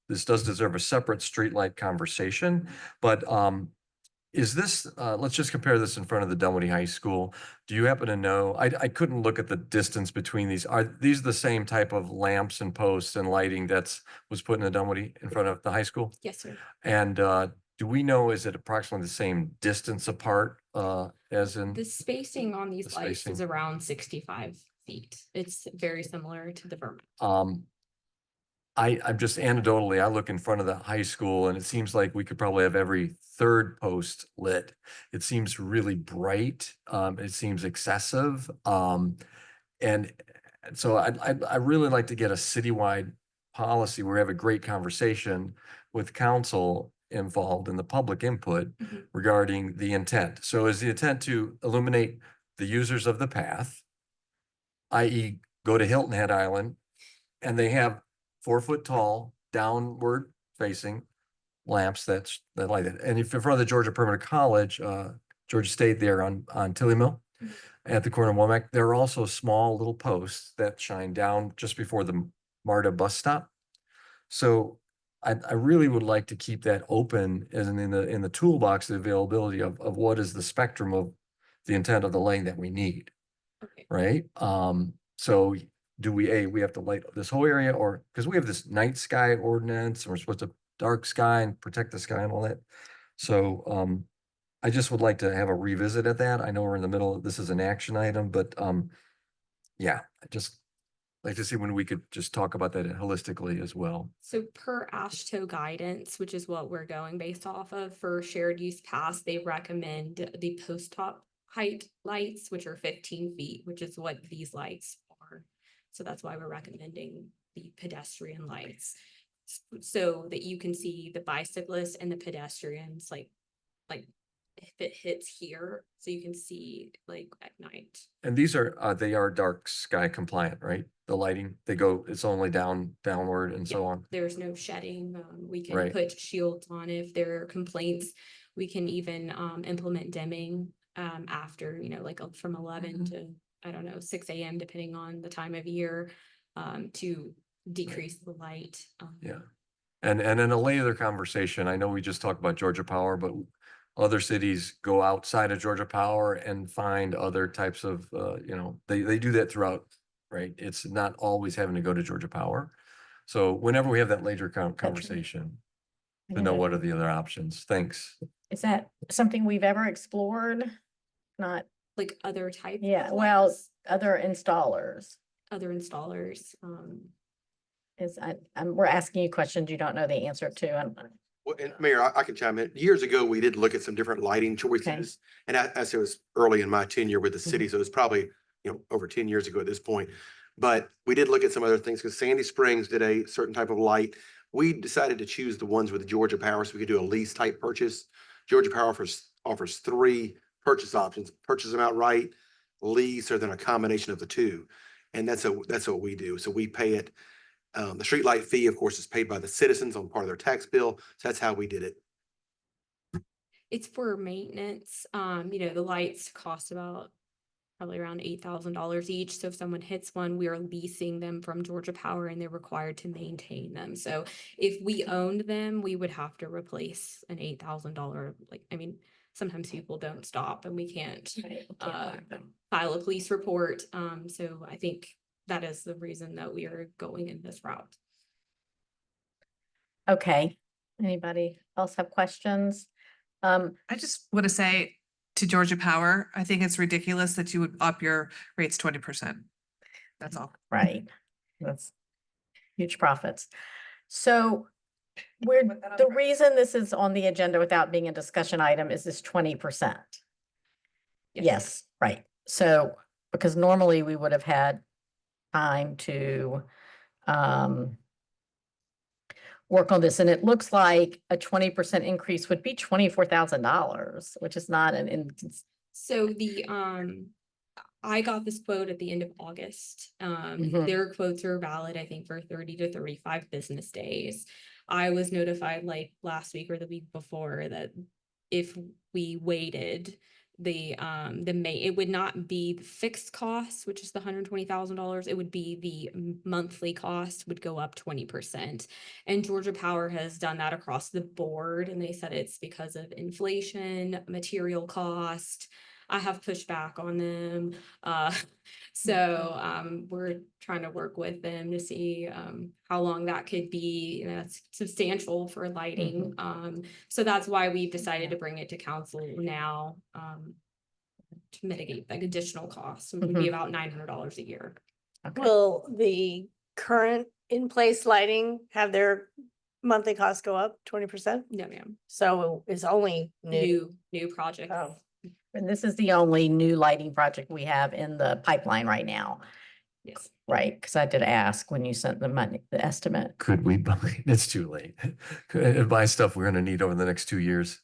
this does deserve a separate streetlight conversation, but is this, let's just compare this in front of the Dunwoody High School. Do you happen to know, I couldn't look at the distance between these. Are these the same type of lamps and posts and lighting was put in the Dunwoody in front of the high school? Yes, sir. And do we know, is it approximately the same distance apart as in, The spacing on these The lights is spacing. around 65 feet. It's very similar to the Vermont. I'm just anecdotally, I look in front of the high school and it seems like we could probably have every third post lit. It seems really bright. It seems excessive. And so I really like to get a citywide policy where we have a great conversation with council involved in the public input Mhm. regarding the intent. So is the intent to illuminate the users of the path, i.e. go to Hilton Head Island, and they have 4-foot tall, downward facing lamps that light it. And if in front of the Georgia Permanent College, Georgia State there on Tilly Mill, at the corner of Womack, there are also small little posts that shine down just before the MARTA bus stop. So I really would like to keep that open as in the toolbox, the availability of what is the spectrum of the intent of the lane that we need, Okay. right? So do we have to light this whole area, or, because we have this night sky ordinance, and we're supposed to dark sky and protect the sky and all that. So, I just would like to have a revisit at that. I know we're in the middle, this is an action item, but, yeah, I just like to see when we could just talk about that holistically as well. So per ASHTO guidance, which is what we're going based off of for shared use pass, they recommend the post top height lights, which are 15 feet, which is what these lights are. So that's why we're recommending the pedestrian lights. So that you can see the bicyclists and the pedestrians like if it hits here, so you can see like at night. And these are, they are dark sky compliant, right? The lighting, it's only downward and so on. There's no shedding. We can Right. put shields on if there are complaints. We can even implement dimming after, like from 11 to, I don't know, 6 a.m. depending on the time of year to decrease the light. Yeah. And in a later conversation, I know we just talked about Georgia Power, but other cities go outside of Georgia Power and find other types of, they do that throughout, right? It's not always having to go to Georgia Power. So whenever we have that later conversation, to know what are the other options. Thanks. Is that something we've ever explored? Not, Like other types. yeah, of well, lights, other installers. other installers. We're asking you questions you don't know the answer to. Well, and Mayor, I can chime in. Years ago, we did look at some different lighting choices. And as it was early in my tenure with the city, so it was probably, over 10 years ago at this point. But we did look at some other things because Sandy Springs did a certain type of light. We decided to choose the ones with Georgia Power so we could do a lease type purchase. Georgia Power offers 3 purchase options: purchase them outright, lease, or then a combination of the two. And that's what we do. So we pay it. The streetlight fee, of course, is paid by the citizens on part of their tax bill. So that's how we did it. It's for maintenance. The lights cost about probably around $8,000 each. So if someone hits one, we are leasing them from Georgia Power and they're required to maintain them. So if we owned them, we would have to replace an $8,000. Sometimes people don't stop and we can't file a police report. So I think that is the reason that we are going in this route. Okay, anybody else have questions? I just want to say to Georgia Power, I think it's ridiculous that you would up your rates 20%. That's all. Right, that's huge profits. So the reason this is on the agenda without being a discussion item is this 20%. Yes, right. So, because normally we would have had time to work on this, and it looks like a 20% increase would be $24,000, which is not So I got this quote at the end of August. Their quotes are valid, I think, for 30 to 35 business days. I was notified like last week or the week before that if we waited, it would not be the fixed cost, which is the $120,000. It would be the monthly cost would go up 20%. And Georgia Power has done that across the board. And they said it's because of inflation, material cost. I have pushed back on them. So we're trying to work with them to see how long that could be. That's substantial for lighting. So that's why we've decided to bring it to council now. to mitigate like additional costs. It would be about $900 a year. Okay. Will the current in-place lighting have their monthly costs go up 20%? No, ma'am. So it's only new. New project. Oh. And this is the only new lighting project we have in the pipeline right now, Yes. right? Because I did ask when you sent the money, the estimate. Could we buy, it's too late. Could buy stuff we're gonna need over the next 2 years.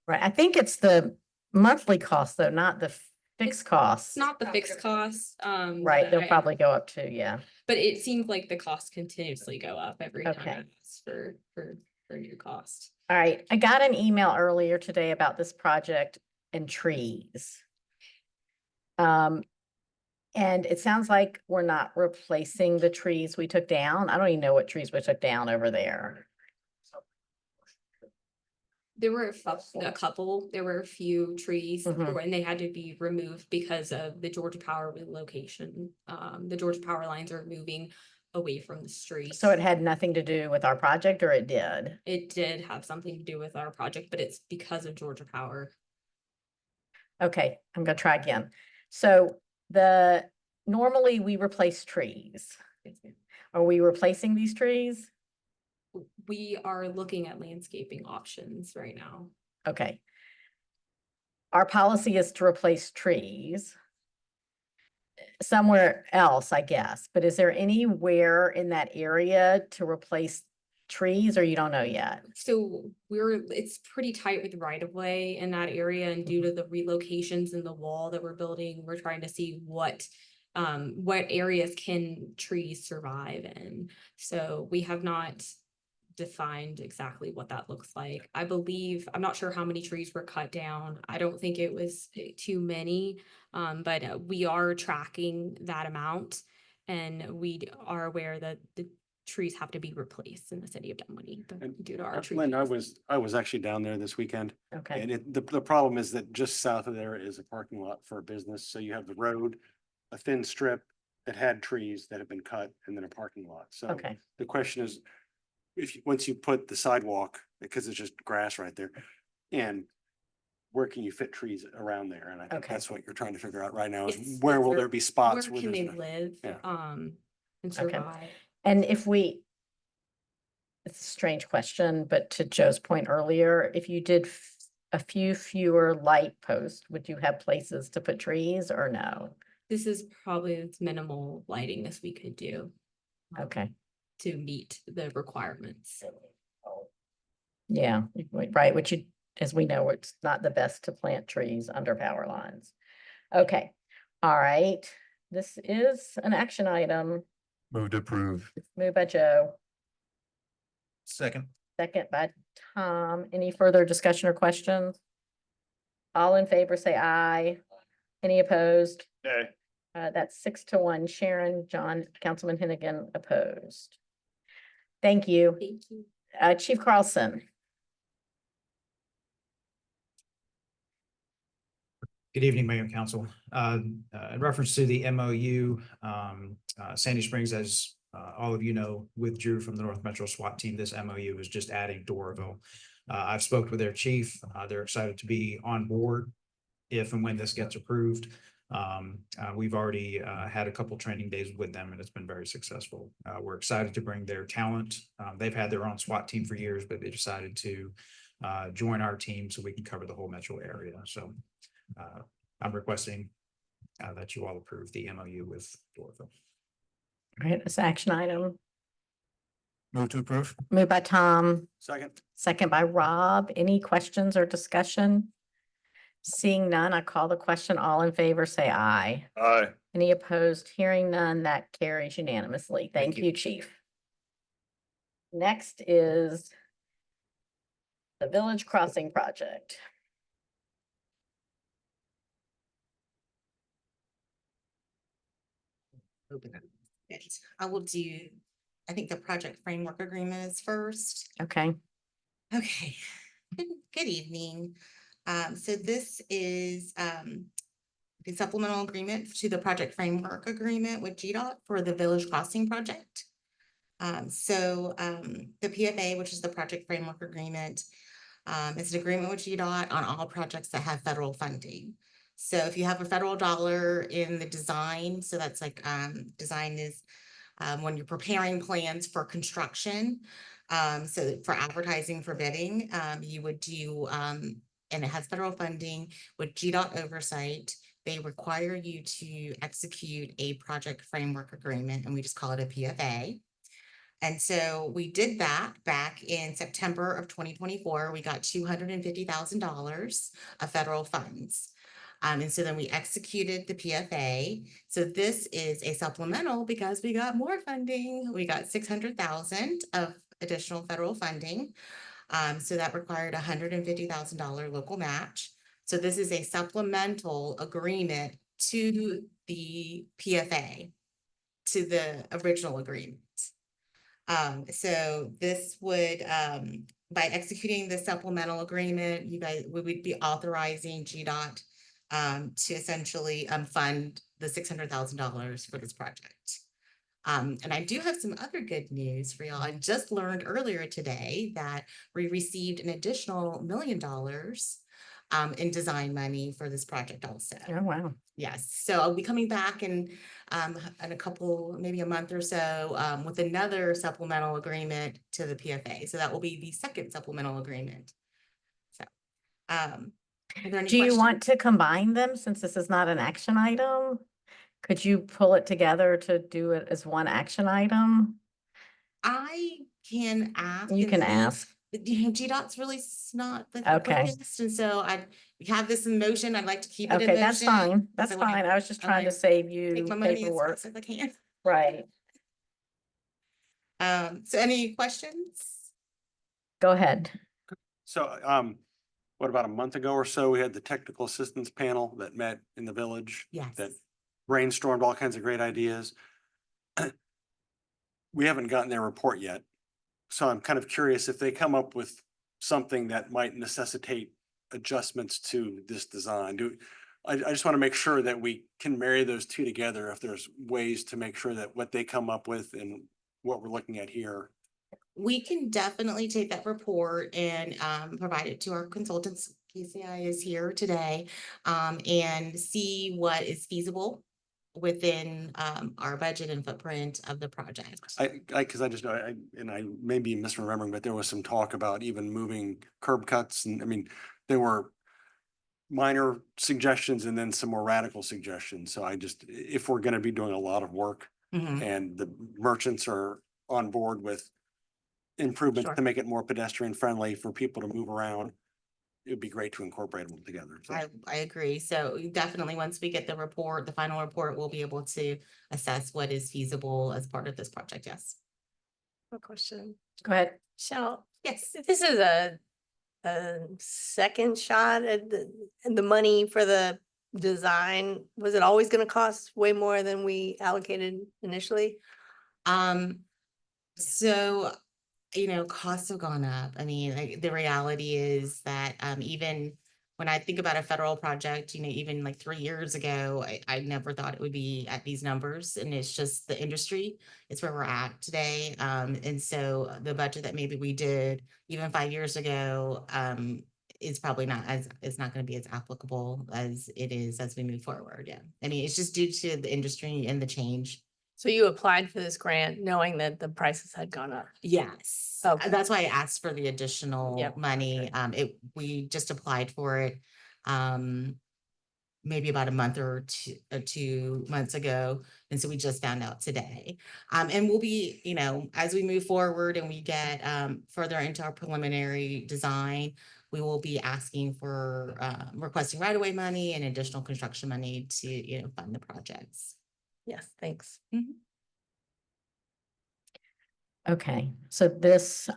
Right, I think it's the monthly cost though, not the fixed costs. It's not the fixed cost. Right, they'll I- probably go up too, yeah. But it seems like the costs continuously go up every time Okay. I ask for new cost. All right, I got an email earlier today about this project and trees. And it sounds like we're not replacing the trees we took down. I don't even know what trees we took down over there. There were there were a few trees Mhm. and they had to be removed because of the Georgia Power relocation. The Georgia Power lines are moving away from the street. So it had nothing to do with our project, or it did? It did have something to do with our project, but it's because of Georgia Power. Okay, I'm gonna try again. So normally we replace trees. Are we replacing these trees? We are looking at landscaping options right now. Okay. Our policy is to replace trees somewhere else, I guess, but is there anywhere in that area to replace trees, or you don't know yet? So it's pretty tight with right of way in that area, and due to the relocations in the wall that we're building, we're trying to see what areas can trees survive in. So we have not defined exactly what that looks like. I'm not sure how many trees were cut down. I don't think it was too many, but we are tracking that amount, and we are aware that the trees have to be replaced in the city of Dunwoody due to our tree. Lynn, I plants. was actually down there this weekend. Okay, And the problem is that just south of there is a parking lot for a business. So you have the road, a thin strip that had trees that have been cut, and then a parking lot. So okay. the question is, once you put the sidewalk, because it's just grass right there, and where can you fit trees around there? And I think Okay. that's what you're trying to figure out right now is It's- where it's will where- there be spots? Where can there's they no- live? Yeah. And Okay. survive? And it's a strange question, but to Joe's point earlier, if you did a few fewer light posts, would you have places to put trees or no? This is probably as minimal lighting as we could do Okay, to meet the requirements. yeah, right, which as we know, it's not the best to plant trees under power lines. Okay, all right, this is an action item. Move to approve. Moved by Joe, Second. second by Tom. Any further discussion or questions? All in favor, say aye. Any opposed? Okay. That's 6-1. Sharon, John, Councilman Hennigan opposed. Thank you. Thank you. Chief Carlson. Good evening, Mayor and Council. In reference to the MOU, Sandy Springs, as all of you know, withdrew from the North Metro SWAT team. This MOU is just adding Doraville. I've spoken with their chief. They're excited to be on board if and when this gets approved. We've already had a couple training days with them, and it's been very successful. We're excited to bring their talent. They've had their own SWAT team for years, but they decided to join our team so we can cover the whole metro area. So I'm requesting that you all approve the MOU with Doraville. All right, this action item. Move to approve. Moved by Tom, Second. second by Rob. Any questions or discussion? Seeing none, I call the question. All in favor, say aye. Aye. Any opposed? Hearing none, that carries unanimously. Thank you, Chief. Next is the Village Crossing Project. I will do, I think the project framework agreement is first. Okay, Okay, good evening. So this is the supplemental agreement to the project framework agreement with GDOT for the Village Crossing project. The PFA, which is the project framework agreement, is an agreement with GDOT on all projects that have federal funding. So if you have a federal dollar in the design, so that's like, design is when you're preparing plans for construction. So for advertising for bidding, you would do, and it has federal funding with GDOT oversight. They require you to execute a project framework agreement, and we just call it a PFA. And so we did that back in September of 2024. We got $250,000 of federal funds. And so then we executed the PFA. So this is a supplemental because we got more funding. We got 600,000 of additional federal funding. So that required $150,000 local match. So this is a supplemental agreement to the PFA, to the original agreement. So this would, by executing the supplemental agreement, you guys, we would be authorizing GDOT to essentially fund the $600,000 for this project. And I do have some other good news for y'all. I just learned earlier today that we received an additional $1 million in design money for this project also. Oh, wow. Yes, so I'll be coming back in a couple, maybe a month or so, with another supplemental agreement to the PFA. So that will be the second supplemental agreement. So, are there any Do you questions? want to combine them since this is not an action item? Could you pull it together to do it as one action item? I can ask. You and can see. ask. You know, GDOT's really not the Okay. quickest, and so we have this in motion. I'd like to keep it in Okay, motion. that's fine. 'cause That's I wanna- fine. I was just I trying to wanna save you Take my money as paperwork. fast as I can. Right. So any questions? Go ahead. So, what about a month ago or so, we had the technical assistance panel that met in the village. Yes. That brainstormed all kinds of great ideas. We haven't gotten their report yet. So I'm kind of curious if they come up with something that might necessitate adjustments to this design. I just want to make sure that we can marry those two together, if there's ways to make sure that what they come up with and what we're looking at here. We can definitely take that report and provide it to our consultants. KCI is here today, and see what is feasible within our budget and footprint of the project. Cause I just know, and I may be misremembering, but there was some talk about even moving curb cuts, and I mean, there were minor suggestions and then some more radical suggestions. So if we're gonna be doing a lot of work Mhm. and the merchants are on board with improvements Sure. to make it more pedestrian friendly for people to move around, it'd be great to incorporate them together. So I agree. So definitely, once we get the report, the final report, we'll be able to assess what is feasible as part of this project. Yes. A question. Go ahead. Shall, Yes. this is a second shot at the money for the design. Was it always gonna cost way more than we allocated initially? So, you know, costs have gone up. I mean, like, the reality is that even when I think about a federal project, you know, even like 3 years ago, I never thought it would be at these numbers. And it's just the industry, it's where we're at today. And so the budget that maybe we did even 5 years ago is probably not it's not going to be as applicable as it is as we move forward. Yeah. I mean, it's just due to the industry and the change. So you applied for this grant knowing that the prices had gone up? Yes, Okay. that's why I asked for the additional Yep, money. We just applied for it maybe about a month or 2 months ago. And so we just found out today. And we'll be, you know, as we move forward and we get further into our preliminary design, we will be asking for requesting right-of-way money and additional construction money to, you know, fund the projects. Yes, thanks. Okay, so this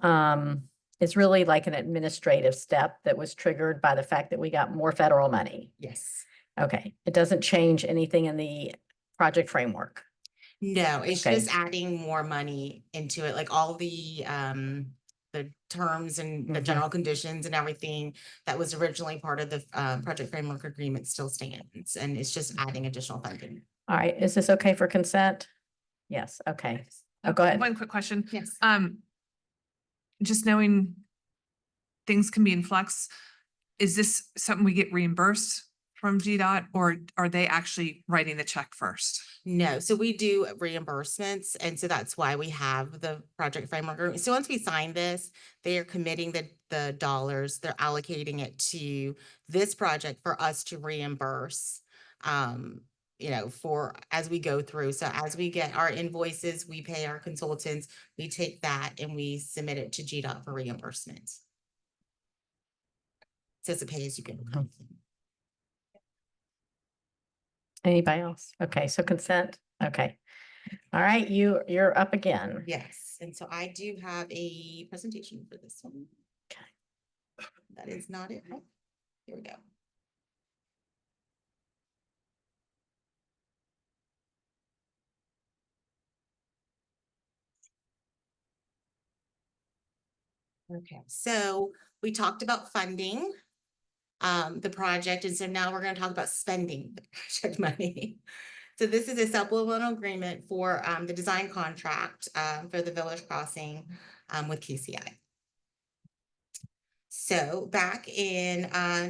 is really like an administrative step that was triggered by the fact that we got more federal money. Yes. Okay, it doesn't change anything in the project framework. No, it's Okay. just adding more money into it, like all the terms and the general conditions and everything that was originally part of the project framework agreement still stands, and it's just adding additional funding. All right, is this okay for consent? Yes, okay. Oh, go ahead. One quick question. Yes. Just knowing things can be in flux, is this something we get reimbursed from GDOT, or are they actually writing the check first? No, so we do reimbursements, and so that's why we have the project framework agreement. So once we sign this, they are committing the dollars, they're allocating it to this project for us to reimburse. You know, for as we go through. So as we get our invoices, we pay our consultants, we take that and we submit it to GDOT for reimbursement. So it's a pay as you go. Anybody else? Okay, so consent. Okay. All right, you're up again. Yes, and so I do have a presentation for this one. Okay. That is not it. Oh, here we go. Okay, so we talked about funding the project, and so now we're going to talk about spending the project money. So this is a supplemental agreement for the design contract for the Village Crossing with KCI. So back in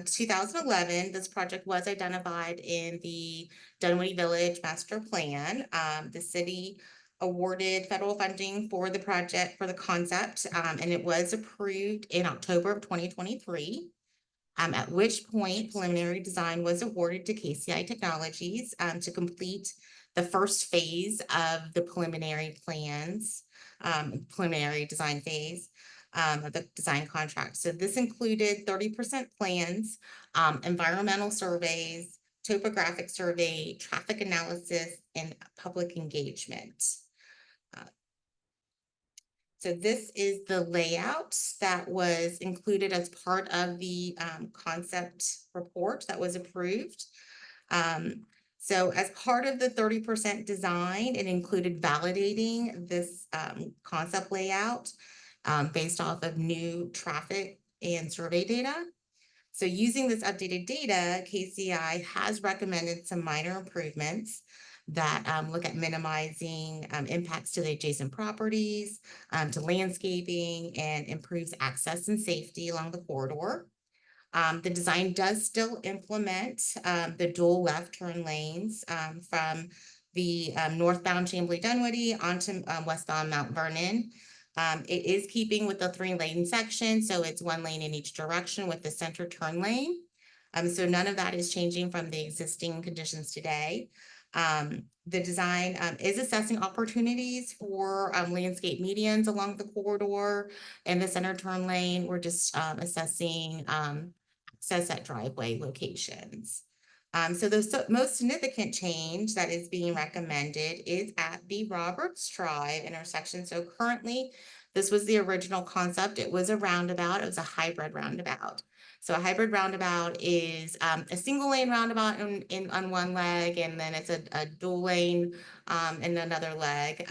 2011, this project was identified in the Dunwoody Village Master Plan. The city awarded federal funding for the project for the concept, and it was approved in October of 2023. At which point preliminary design was awarded to KCI Technologies to complete the first phase of the preliminary plans, preliminary design phase of the design contract. So this included 30% plans, environmental surveys, topographic survey, traffic analysis, and public engagement. So this is the layout that was included as part of the concept report that was approved. So as part of the 30% design, it included validating this concept layout based off of new traffic and survey data. So using this updated data, KCI has recommended some minor improvements that look at minimizing impacts to the adjacent properties, to landscaping, and improves access and safety along the corridor. The design does still implement the dual left turn lanes from the northbound Chamblee Dunwoody onto westbound Mount Vernon. It is keeping with the 3-lane section, so it's 1 lane in each direction with the center turn lane. So none of that is changing from the existing conditions today. The design is assessing opportunities for landscape medians along the corridor and the center turn lane. We're just assessing access at driveway locations. So the most significant change that is being recommended is at the Roberts Drive intersection. So currently, this was the original concept. It was a roundabout. It was a hybrid roundabout. So a hybrid roundabout is a single lane roundabout on one leg, and then it's a dual lane in another leg.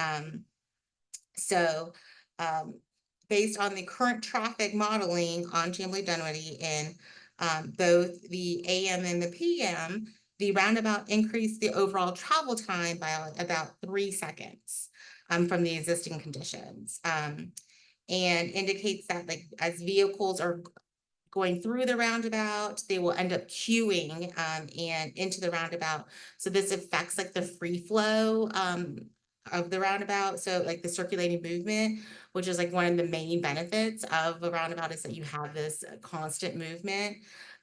Based on the current traffic modeling on Chamblee Dunwoody and both the AM and the PM, the roundabout increased the overall travel time by about 3 seconds from the existing conditions. And indicates that like as vehicles are going through the roundabout, they will end up queuing and into the roundabout. So this affects like the free flow of the roundabout. So like the circulating movement, which is like one of the main benefits of a roundabout is that you have this constant movement.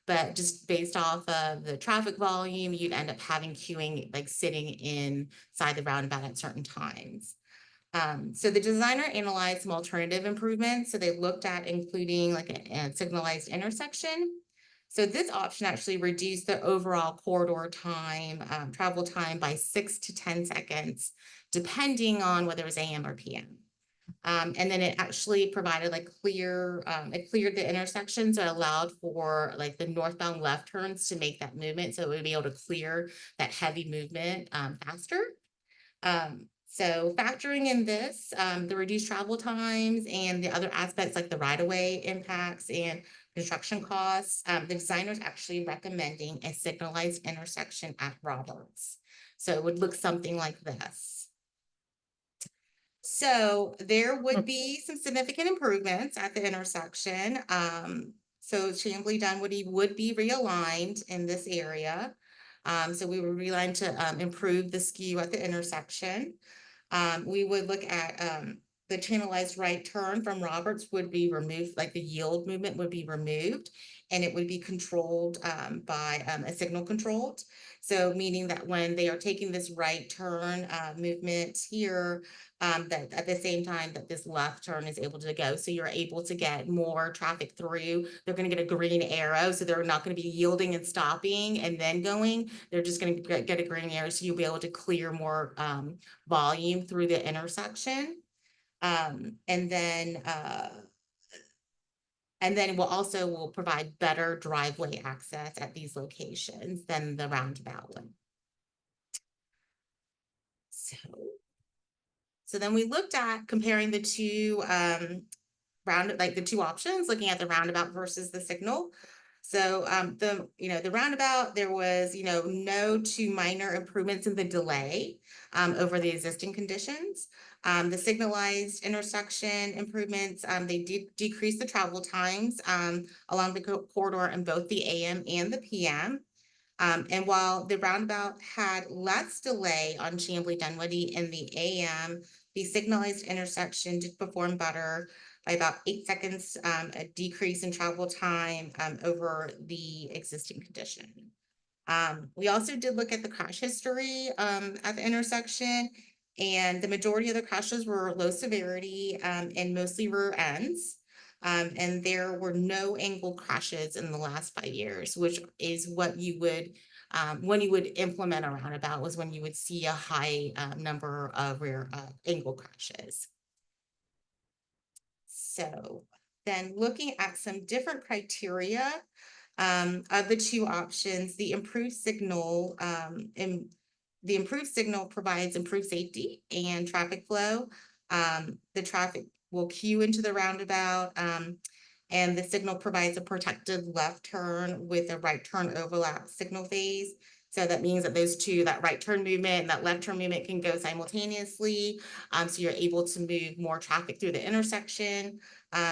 But just based off of the traffic volume, you'd end up having queuing like sitting inside the roundabout at certain times. So the designer analyzed some alternative improvements. So they looked at including like a signalized intersection. So this option actually reduced the overall corridor time, travel time by 6 to 10 seconds, depending on whether it was AM or PM. And then it actually provided like it cleared the intersection. So it allowed for like the northbound left turns to make that movement. So it would be able to clear that heavy movement faster. So factoring in this, the reduced travel times and the other aspects like the right-of-way impacts and construction costs, the designer is actually recommending a signalized intersection at Roberts. So it would look something like this. So there would be some significant improvements at the intersection. So Chamblee Dunwoody would be realigned in this area. So we would realign to improve the skew at the intersection. We would look at the channelized right turn from Roberts would be removed, like the yield movement would be removed, and it would be controlled by a signal controlled. So meaning that when they are taking this right turn movement here, that at the same time that this left turn is able to go. So you're able to get more traffic through. They're going to get a green arrow. So they're not going to be yielding and stopping and then going. They're just going to get a green arrow. So you'll be able to clear more volume through the intersection. And then will provide better driveway access at these locations than the roundabout one. So then we looked at comparing the two the two options, looking at the roundabout versus the signal. So the roundabout, there was, no to minor improvements in the delay over the existing conditions. The signalized intersection improvements, they did decrease the travel times along the corridor in both the AM and the PM. And while the roundabout had less delay on Chamblee Dunwoody in the AM, the signalized intersection did perform better by about 8 seconds, a decrease in travel time over the existing condition. We also did look at the crash history at the intersection, and the majority of the crashes were low severity and mostly rear ends. And there were no angle crashes in the last 5 years, which is what you would, when you would implement a roundabout, was when you would see a high number of rear angle crashes. So then looking at some different criteria of the two options, the improved signal provides improved safety and traffic flow. The traffic will queue into the roundabout, and the signal provides a protected left turn with a right turn overlap signal phase. So that means that that right turn movement and that left turn movement can go simultaneously. So you're able to move more traffic through the intersection.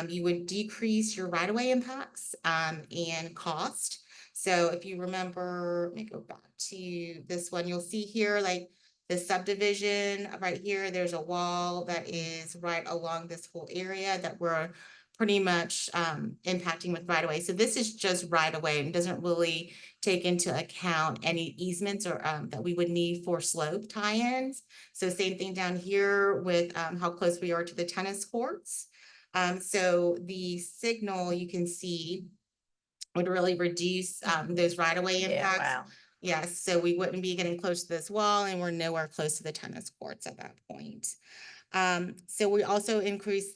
You would decrease your right-of-way impacts and cost. So if you remember, let me go back to this one, you'll see here, like the subdivision right here, there's a wall that is right along this whole area that we're pretty much impacting with right-of-way. So this is just right-of-way and doesn't really take into account any easements or that we would need for slope tie-ins. So same thing down here with how close we are to the tennis courts. So the signal, you can see, would really reduce those right-of-way impacts. Yeah, wow. Yes, so we wouldn't be getting close to this wall, and we're nowhere close to the tennis courts at that point. So we also increase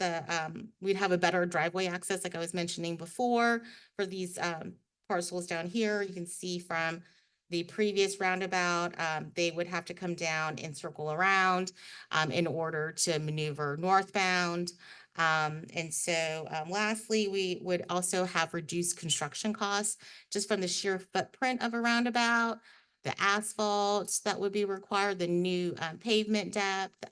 we'd have a better driveway access, like I was mentioning before, for these parcels down here. You can see from the previous roundabout, they would have to come down and circle around in order to maneuver northbound. And so lastly, we would also have reduced construction costs just from the sheer footprint of a roundabout, the asphalt that would be required, the new pavement depth,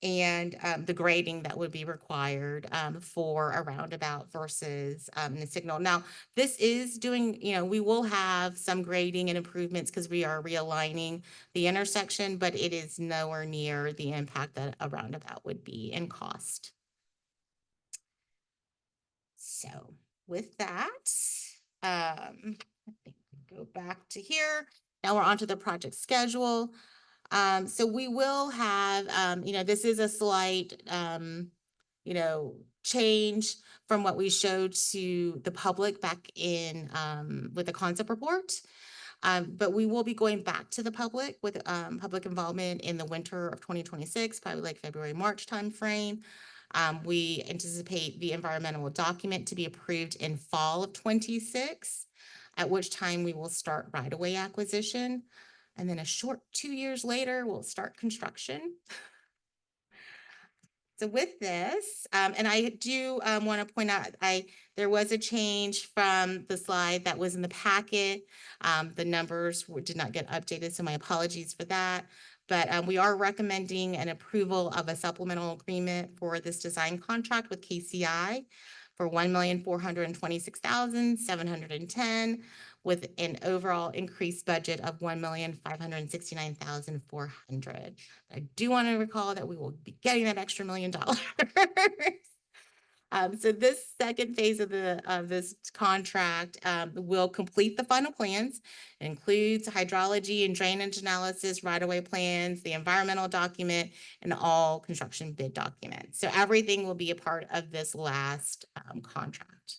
and the grading that would be required for a roundabout versus the signal. Now, this is doing, we will have some grading and improvements because we are realigning the intersection, but it is nowhere near the impact that a roundabout would be in cost. So with that, I think we go back to here. Now we're on to the project schedule. So we will have, this is a slight, change from what we showed to the public back in, with the concept report. But we will be going back to the public with public involvement in the winter of 2026, probably like February, March timeframe. We anticipate the environmental document to be approved in fall of 26, at which time we will start right-of-way acquisition. And then a short 2 years later, we'll start construction. So with this, and I do want to point out, there was a change from the slide that was in the packet. The numbers did not get updated, so my apologies for that. But we are recommending an approval of a supplemental agreement for this design contract with KCI for 1,426,710, with an overall increased budget of 1,569,400. I do want to recall that we will be getting that extra $1 million. So this second phase of this contract will complete the final plans. It includes hydrology and drainage analysis, right-of-way plans, the environmental document, and all construction bid documents. So everything will be a part of this last contract.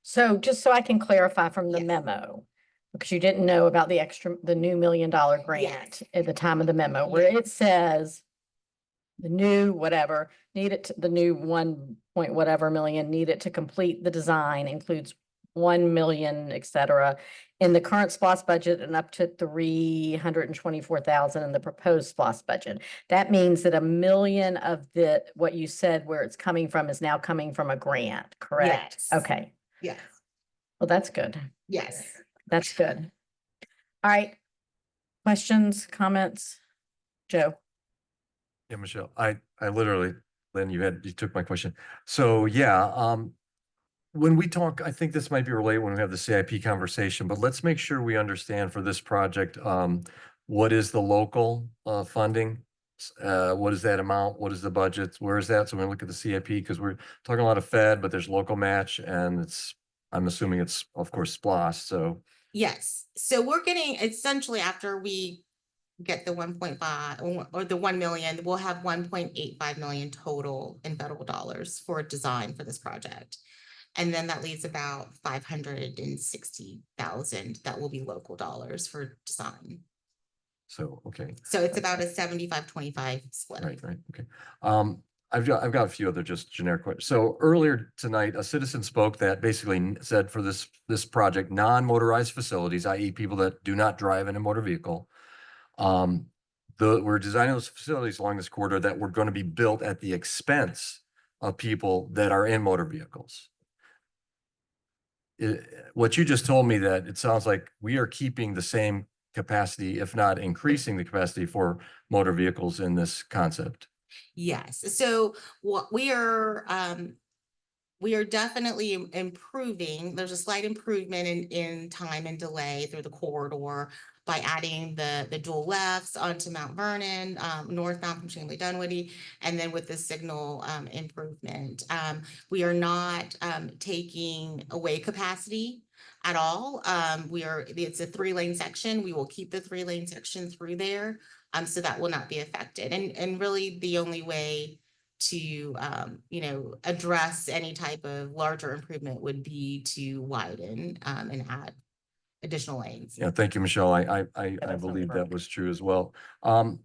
So just so I can clarify from the memo, because you didn't know about the new $1 million grant at the time of the memo, where it says the new whatever the new 1 point whatever million needed to complete the design includes 1 million, et cetera, in the current SPOS budget and up to 324,000 in the proposed SPOS budget. That means that $1 million of what you said where it's coming from is now coming from a grant, correct? Yes. Okay. Yes. Well, that's good. Yes. That's good. All right. Questions, comments? Joe? Yeah, Michelle, I literally, Lynn, you took my question. So yeah, when we talk, I think this might be related when we have the CIP conversation, but let's make sure we understand for this project, what is the local funding? What is that amount? What is the budget? Where is that? So when we look at the CIP, because we're talking a lot of Fed, but there's local match and I'm assuming it's of course SPOS, so. Yes. So we're getting essentially after we get the 1.5 or the 1 million, we'll have 1.85 million total in federal dollars for design for this project. And then that leaves about 560,000 that will be local dollars for design. So, okay. So it's about a 75-25 split. Right, okay. I've got a few other just generic questions. So earlier tonight, a citizen spoke that basically said for this project, non-motorized facilities, i.e. people that do not drive in a motor vehicle, we're designing those facilities along this corridor that were going to be built at the expense of people that are in motor vehicles. What you just told me that it sounds like we are keeping the same capacity, if not increasing the capacity for motor vehicles in this concept. Yes. So what we are definitely improving. There's a slight improvement in time and delay through the corridor by adding the dual lefts onto Mount Vernon, northbound from Chamblee Dunwoody, and then with the signal improvement. We are not taking away capacity at all. It's a 3-lane section. We will keep the 3-lane section through there. So that will not be affected. And really the only way to address any type of larger improvement would be to widen and add additional lanes. Yeah, thank you, Michelle. I believe that was true as well. The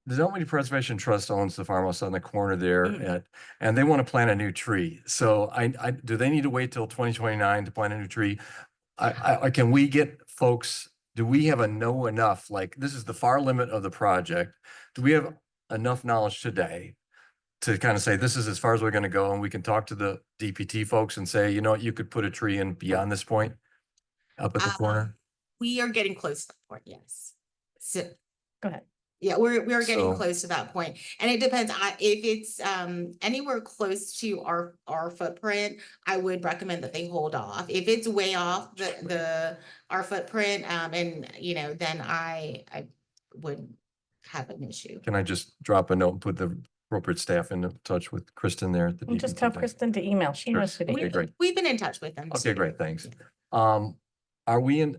Dunwoody Preservation Trust owns the farmhouse on the corner there and they want to plant a new tree. So do they need to wait till 2029 to plant a new tree? Can we get folks, do we have enough, like this is the far limit of the project. Do we have enough knowledge today to kind of say, this is as far as we're going to go, and we can talk to the DPT folks and say, you know what, you could put a tree in beyond this point up at the corner? We are getting close to that point, yes. So go ahead. Yeah, we are getting So- close to that point. And it depends. If it's anywhere close to our footprint, I would recommend that they hold off. If it's way off our footprint, and then I would have an issue. Can I just drop a note and put the appropriate staff in touch with Kristen there at the And just DPT? tell Kristen to email. She Sure. knows who to Okay, email. great. We've been in touch with them. Okay, too. great, thanks. Are we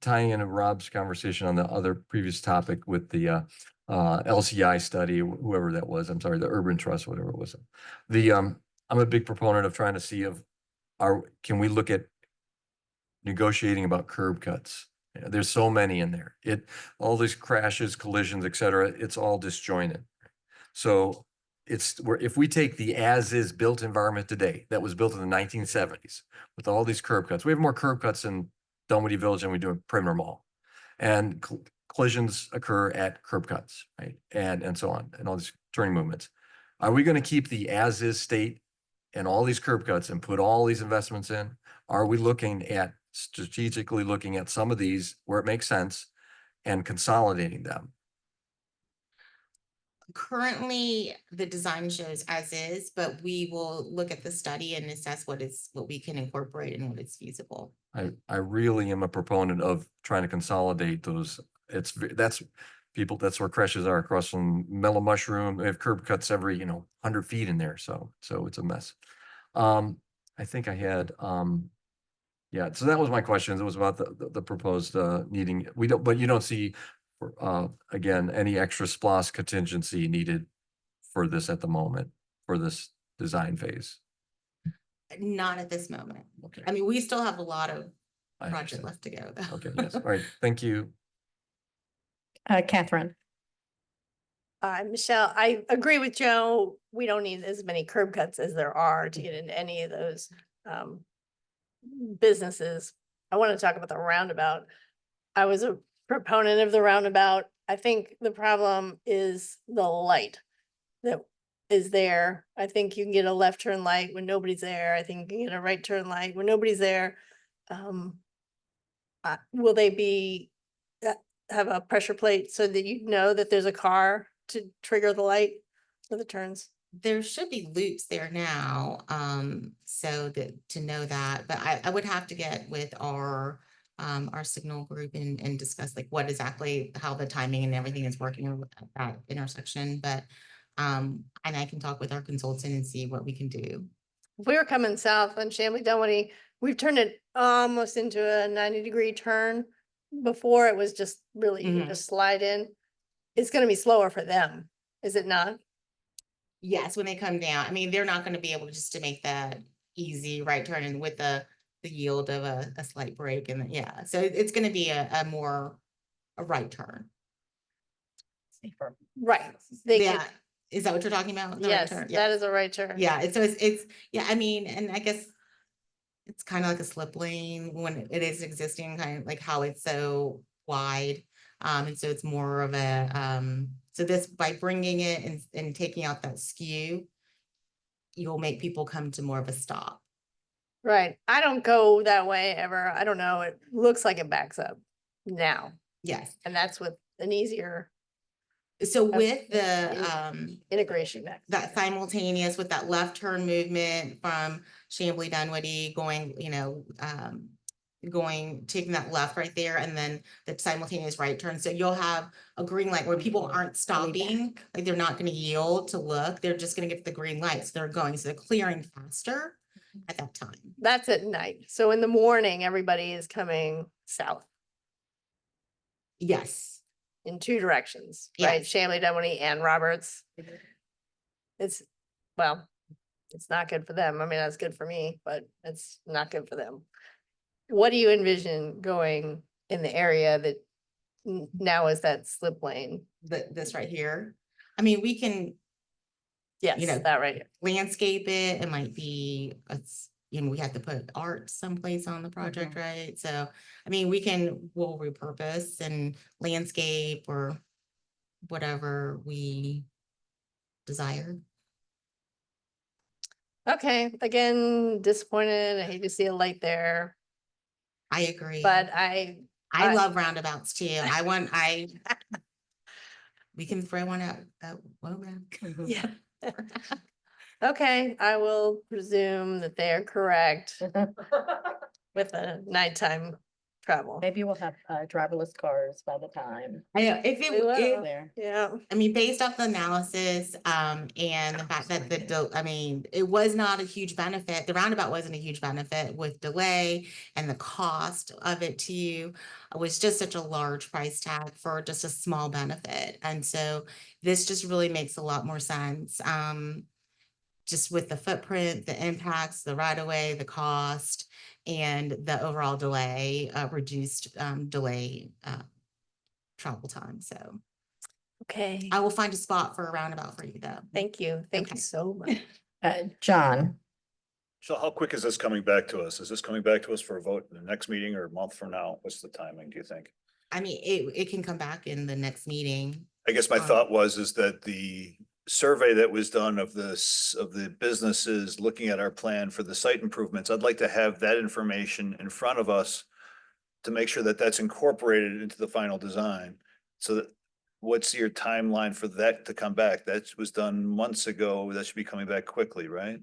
tying into Rob's conversation on the other previous topic with the LCI study, whoever that was, I'm sorry, the Urban Trust, whatever it was. I'm a big proponent of trying to see can we look at negotiating about curb cuts? There's so many in there. All these crashes, collisions, et cetera, it's all disjointed. So if we take the as-is built environment today, that was built in the 1970s, with all these curb cuts, we have more curb cuts in Dunwoody Village than we do in Perimeter Mall. And collisions occur at curb cuts, right? And so on, and all these turning movements. Are we going to keep the as-is state and all these curb cuts and put all these investments in? Are we strategically looking at some of these where it makes sense and consolidating them? Currently, the design shows as is, but we will look at the study and assess what we can incorporate and what is feasible. I really am a proponent of trying to consolidate those. That's that's where crashes are across from Mellow Mushroom. They have curb cuts every, 100 feet in there. So it's a mess. I think I had, yeah, so that was my question. It was about the proposed, needing, but you don't see, again, any extra SPOS contingency needed for this at the moment, for this design phase. Not at this moment. Okay. I mean, we still have a lot of I project understand. left to go, though. Okay, yes. All right. Thank you. Catherine. Michelle, I agree with Joe. We don't need as many curb cuts as there are to get into any of those businesses. I want to talk about the roundabout. I was a proponent of the roundabout. I think the problem is the light that is there. I think you can get a left turn light when nobody's there. I think you can get a right turn light when nobody's there. Will they be, have a pressure plate so that you know that there's a car to trigger the light for the turns? There should be loops there now, so that to know that, but I would have to get with our signal group and discuss like what exactly, how the timing and everything is working at that intersection, but and I can talk with our consultant and see what we can do. If we were coming south on Chamblee Dunwoody, we've turned it almost into a 90-degree turn. Before it was just really, you Mhm. just slide in. It's gonna be slower for them, is it not? Yes, when they come down, I mean, they're not gonna be able just to make that easy right turn and with the yield of a slight break and yeah, so it's gonna be a more a right turn. Safer. Right. They could, Yeah, is that what you're talking about? The right yes, turn? that is a right turn. Yeah, it's, yeah, I mean, and I guess it's kind of like a slip lane when it is existing, kind of like how it's so wide. And so it's more of a, so this, by bringing it and taking out that skew, you'll make people come to more of a stop. Right. I don't go that way ever. I don't know. It looks like it backs up now. Yes. And that's with an easier So with the, integration back. that simultaneous with that left turn movement from Chamblee Dunwoody going, taking that left right there and then the simultaneous right turn. So you'll have a green light where people aren't stopping, like they're not going to yield to look. They're just going to get the green lights. They're going, so they're clearing faster at that time. That's at night. So in the morning, everybody is coming south Yes. in two directions, right? Yes. Chamblee Dunwoody and Roberts. It's, well, it's not good for them. I mean, that's good for me, but it's not good for them. What do you envision going in the area that now is that slip lane? This right here. I mean, we can, Yes, that right here. landscape it. It might be, we have to put art someplace on the project, right? So, I mean, we'll repurpose and landscape or whatever we desire. Okay, again, disappointed. I hate to see a light there, I agree. but I love roundabouts too. We can throw one out. yeah. Okay, I will presume that they are correct with the nighttime travel. Maybe we'll have driverless cars by the time. I know, We will. There. Yeah. I mean, based off the analysis, and the fact that it was not a huge benefit, the roundabout wasn't a huge benefit with delay and the cost of it to you was just such a large price tag for just a small benefit. And so this just really makes a lot more sense. Just with the footprint, the impacts, the right of way, the cost, and the overall delay, reduced delay travel time. So. Okay, I will find a spot for a roundabout for you though. thank you. Thank you so much. John. So how quick is this coming back to us? Is this coming back to us for a vote in the next meeting or a month from now? What's the timing, do you think? I mean, it can come back in the next meeting. I guess my thought is that the survey that was done of the businesses looking at our plan for the site improvements, I'd like to have that information in front of us to make sure that that's incorporated into the final design. So that what's your timeline for that to come back? That was done months ago. That should be coming back quickly, right?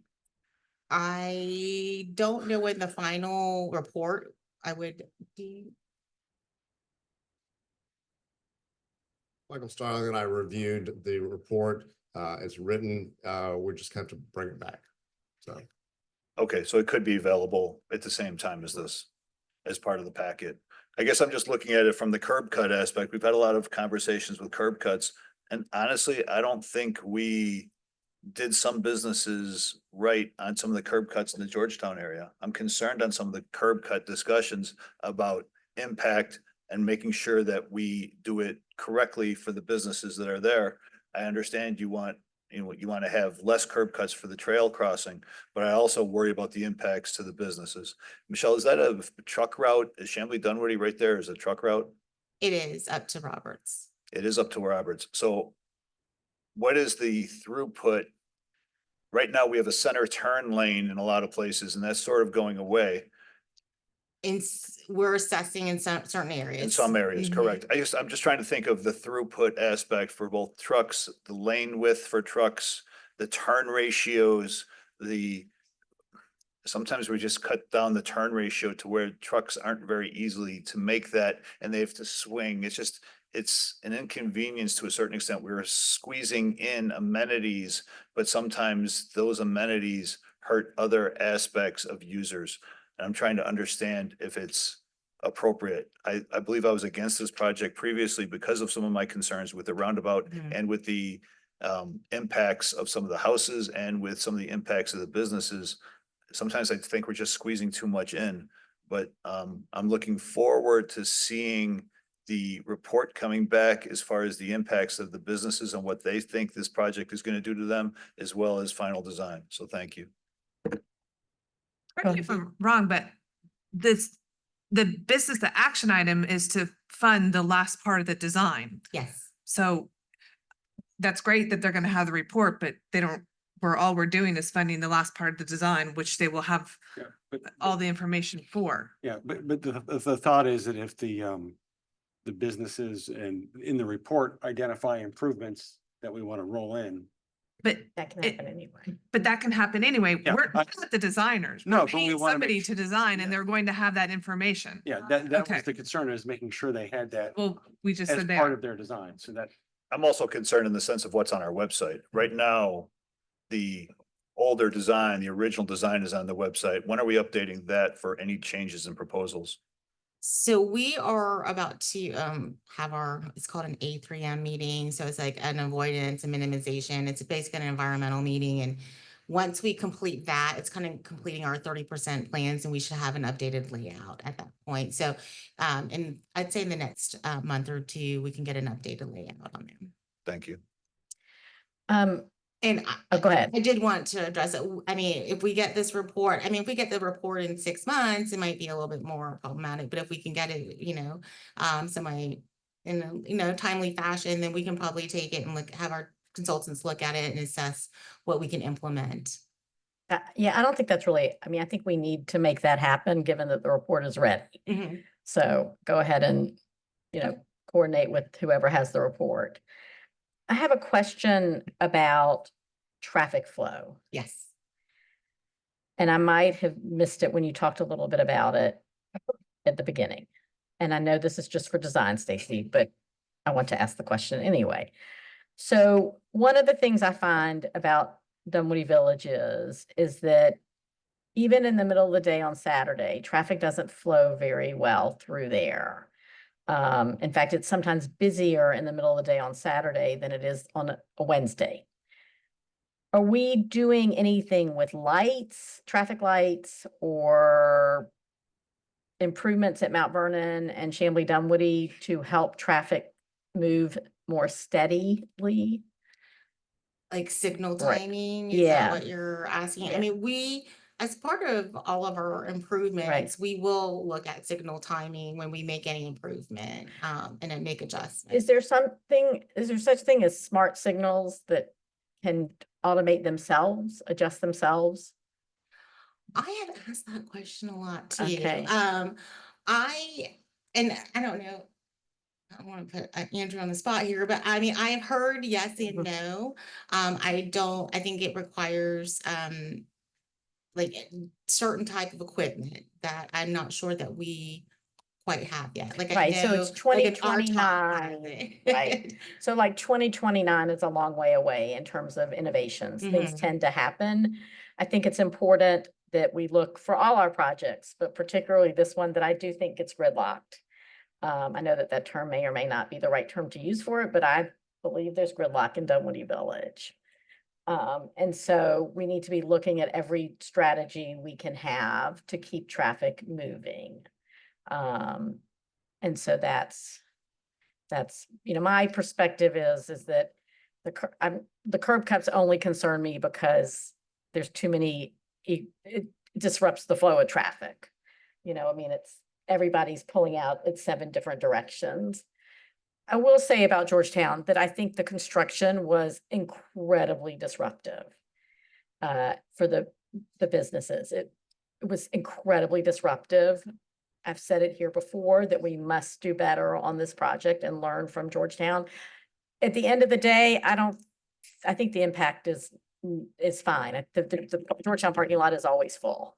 I don't know when the final report, I would do. Michael Starling and I reviewed the report. It's written. We just have to bring it back. So. Okay, so it could be available at the same time as this, as part of the packet. I guess I'm just looking at it from the curb cut aspect. We've had a lot of conversations with curb cuts. And honestly, I don't think we did some businesses right on some of the curb cuts in the Georgetown area. I'm concerned on some of the curb cut discussions about impact and making sure that we do it correctly for the businesses that are there. I understand you want to have less curb cuts for the trail crossing, but I also worry about the impacts to the businesses. Michelle, is that a truck route? Is Chamblee Dunwoody right there? Is a truck route? It is up to Roberts. It is up to Roberts. So what is the throughput? Right now, we have a center turn lane in a lot of places, and that's sort of going away We're assessing in certain areas. in some areas, Mhm. correct? I'm just trying to think of the throughput aspect for both trucks, the lane width for trucks, the turn ratios, sometimes we just cut down the turn ratio to where trucks aren't very easily to make that, and they have to swing. It's an inconvenience to a certain extent. We're squeezing in amenities, but sometimes those amenities hurt other aspects of users. And I'm trying to understand if it's appropriate. I believe I was against this project previously because of some of my concerns with the roundabout and with the impacts of some of the houses and with some of the impacts of the businesses. Sometimes I think we're just squeezing too much in, but I'm looking forward to seeing the report coming back as far as the impacts of the businesses and what they think this project is going to do to them, as well as final design. So thank you. Correct me if I'm wrong, but the the action item is to fund the last part of the design. Yes. So that's great that they're gonna have the report, but they don't, all we're doing is funding the last part of the design, which they will have Yeah, but all the information for. yeah, but the thought is that if the businesses and in the report identify improvements that we want to roll in. But That can happen anyway. But that can happen anyway. Yeah, We're not the designers. No, We're but we paying wanna somebody make to design and they're going to have that information. Yeah, that Okay. was the concern, is making sure they had that Well, we just as said part that. of their design, so that. I'm also concerned in the sense of what's on our website. Right now, the older design, the original design is on the website. When are we updating that for any changes and proposals? So we are about to have it's called an A3M meeting. So it's like an avoidance and minimization. It's basically an environmental meeting. And once we complete that, it's kind of completing our 30% plans, and we should have an updated layout at that point. So and I'd say in the next month or two, we can get an updated layout on there. Thank you. And Go ahead. I did want to address it. I mean, if we get this report, if we get the report in 6 months, it might be a little bit more problematic, but if we can get it, in a, timely fashion, then we can probably take it and have our consultants look at it and assess what we can implement. Yeah, I don't think that's really, I think we need to make that happen, given that the report is ready. So go ahead and, coordinate with whoever has the report. I have a question about traffic flow. Yes. And I might have missed it when you talked a little bit about it at the beginning. And I know this is just for design, Stacy, but I want to ask the question anyway. So one of the things I find about Dunwoody Village is that even in the middle of the day on Saturday, traffic doesn't flow very well through there. In fact, it's sometimes busier in the middle of the day on Saturday than it is on a Wednesday. Are we doing anything with lights, traffic lights, or improvements at Mount Vernon and Chamblee Dunwoody to help traffic move more steadily? Like signal Right. timing, is Yeah. that what you're asking? Yeah. I mean, we, as part of all of our improvements, we will look at signal timing when we make any improvement, and then make adjustments. Is there such thing as smart signals that can automate themselves, adjust themselves? I have asked that question a lot too. Okay. I don't know. I don't want to put Andrew on the spot here, but I mean, I've heard yes and no. I think it requires, like certain type of equipment that I'm not sure that we quite have yet. Like I Right, so it's know, like an RTOP 2029, has it. right? So like 2029 is a long way away in terms of innovations. Things Mhm. tend to happen. I think it's important that we look for all our projects, but particularly this one that I do think gets gridlocked. I know that that term may or may not be the right term to use for it, but I believe there's gridlock in Dunwoody Village. And so we need to be looking at every strategy we can have to keep traffic moving. And so that's, you know, my perspective is that the curb cuts only concern me because there's too many, it disrupts the flow of traffic. You know, I mean, everybody's pulling out in 7 different directions. I will say about Georgetown that I think the construction was incredibly disruptive for the businesses. It was incredibly disruptive. I've said it here before that we must do better on this project and learn from Georgetown. At the end of the day, I think the impact is fine. The Georgetown parking lot is always full.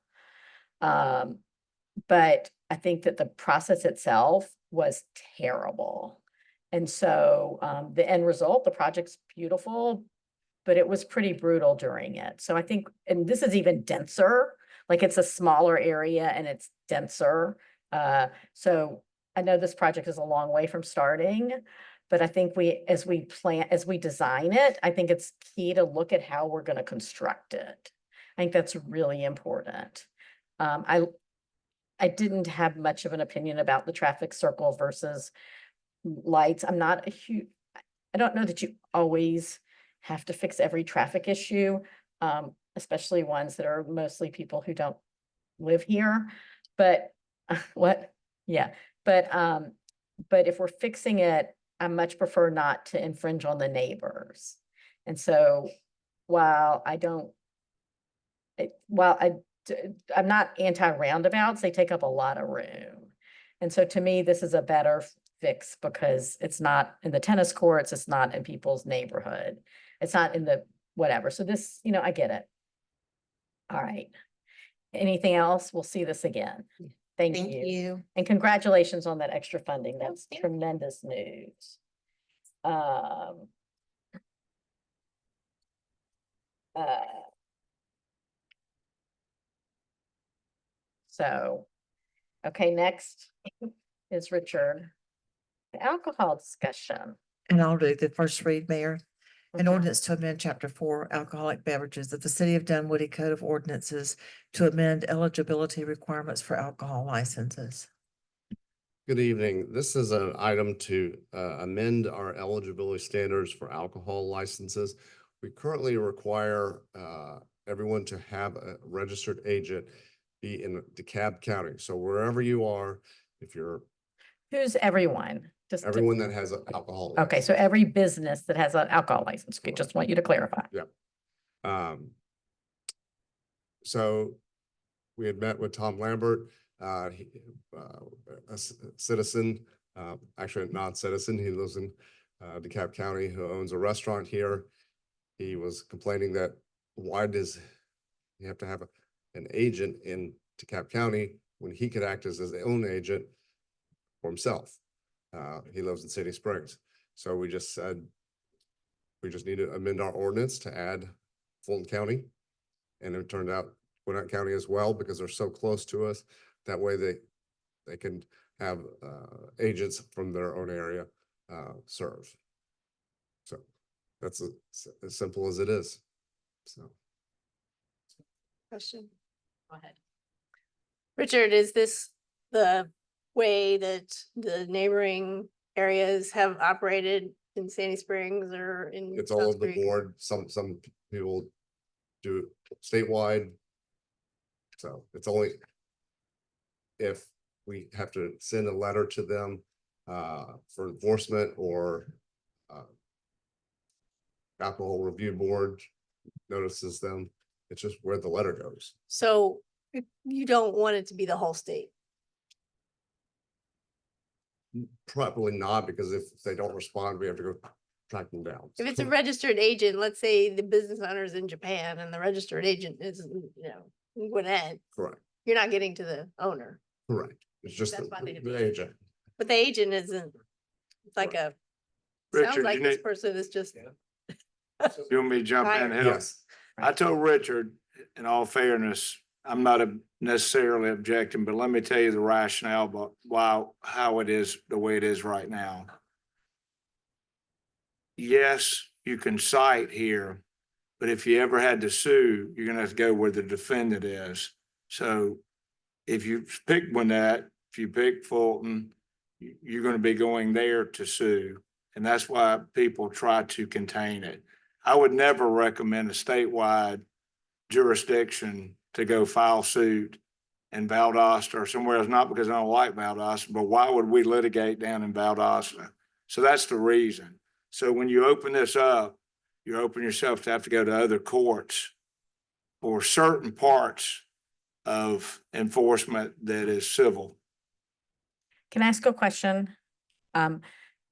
But I think that the process itself was terrible. And so the end result, the project's beautiful, but it was pretty brutal during it. So I think, and this is even denser, like it's a smaller area and it's denser. So I know this project is a long way from starting, but I think as we design it, I think it's key to look at how we're going to construct it. I think that's really important. I didn't have much of an opinion about the traffic circle versus lights. I'm not a huge, I don't know that you always have to fix every traffic issue, especially ones that are mostly people who don't live here. But what? Yeah. But if we're fixing it, I much prefer not to infringe on the neighbors. And so while I'm not anti-roundabouts, they take up a lot of room. And so to me, this is a better fix because it's not in the tennis courts, it's not in people's neighborhood. It's not in the whatever. So this, you know, I get it. All right. Anything else? We'll see this again. Thank you. And congratulations on that extra funding. That's tremendous news. So, okay, next is Richard. The alcohol discussion. And I'll do the first read, Mayor. An Mhm. ordinance to amend Chapter 4 alcoholic beverages of the City of Dunwoody Code of Ordinances to amend eligibility requirements for alcohol licenses. Good evening. This is an item to amend our eligibility standards for alcohol licenses. We currently require everyone to have a registered agent be in DeKalb County. So wherever you are, if you're Who's everyone? Just everyone that has an alcohol. okay, so every business that has an alcohol license. Okay, just want you to clarify. So we had met with Tom Lambert, a citizen, actually a non-citizen. He lives in DeKalb County, who owns a restaurant here. He was complaining that why does he have to have an agent in DeKalb County when he could act as his own agent for himself? He lives in City Springs. So we just said, we just need to amend our ordinance to add Fulton County. And it turned out Gwinnett County as well, because they're so close to us. That way they can have agents from their own area serve. So that's as simple as it is. So. Question. Go ahead. Richard, is this the way that the neighboring areas have operated in Sandy Springs or in? It's all over the board. Some people do statewide. So it's only if we have to send a letter to them for enforcement or alcohol review board notices them. It's just where the letter goes. So you don't want it to be the whole state? Probably not, because if they don't respond, we have to go track them down. If it's a registered agent, let's say the business owner is in Japan and the registered agent is, in Gwinnett, Correct, you're not getting to the owner, correct. It's just That's why they did the agent. but the agent isn't, it's like sounds Richard, like you this need, person is just. you want me to jump in and help? Yes, I told Richard, in all fairness, I'm not necessarily objecting, but let me tell you the rationale, but how it is the way it is right now. Yes, you can cite here, but if you ever had to sue, you're gonna have to go where the defendant is. So if you pick Gwinnett, if you pick Fulton, you're gonna be going there to sue. And that's why people try to contain it. I would never recommend a statewide jurisdiction to go file suit in Valdosta or somewhere else, not because I don't like Valdosta, but why would we litigate down in Valdosta? So that's the reason. So when you open this up, you open yourself to have to go to other courts for certain parts of enforcement that is civil. Can I ask a question?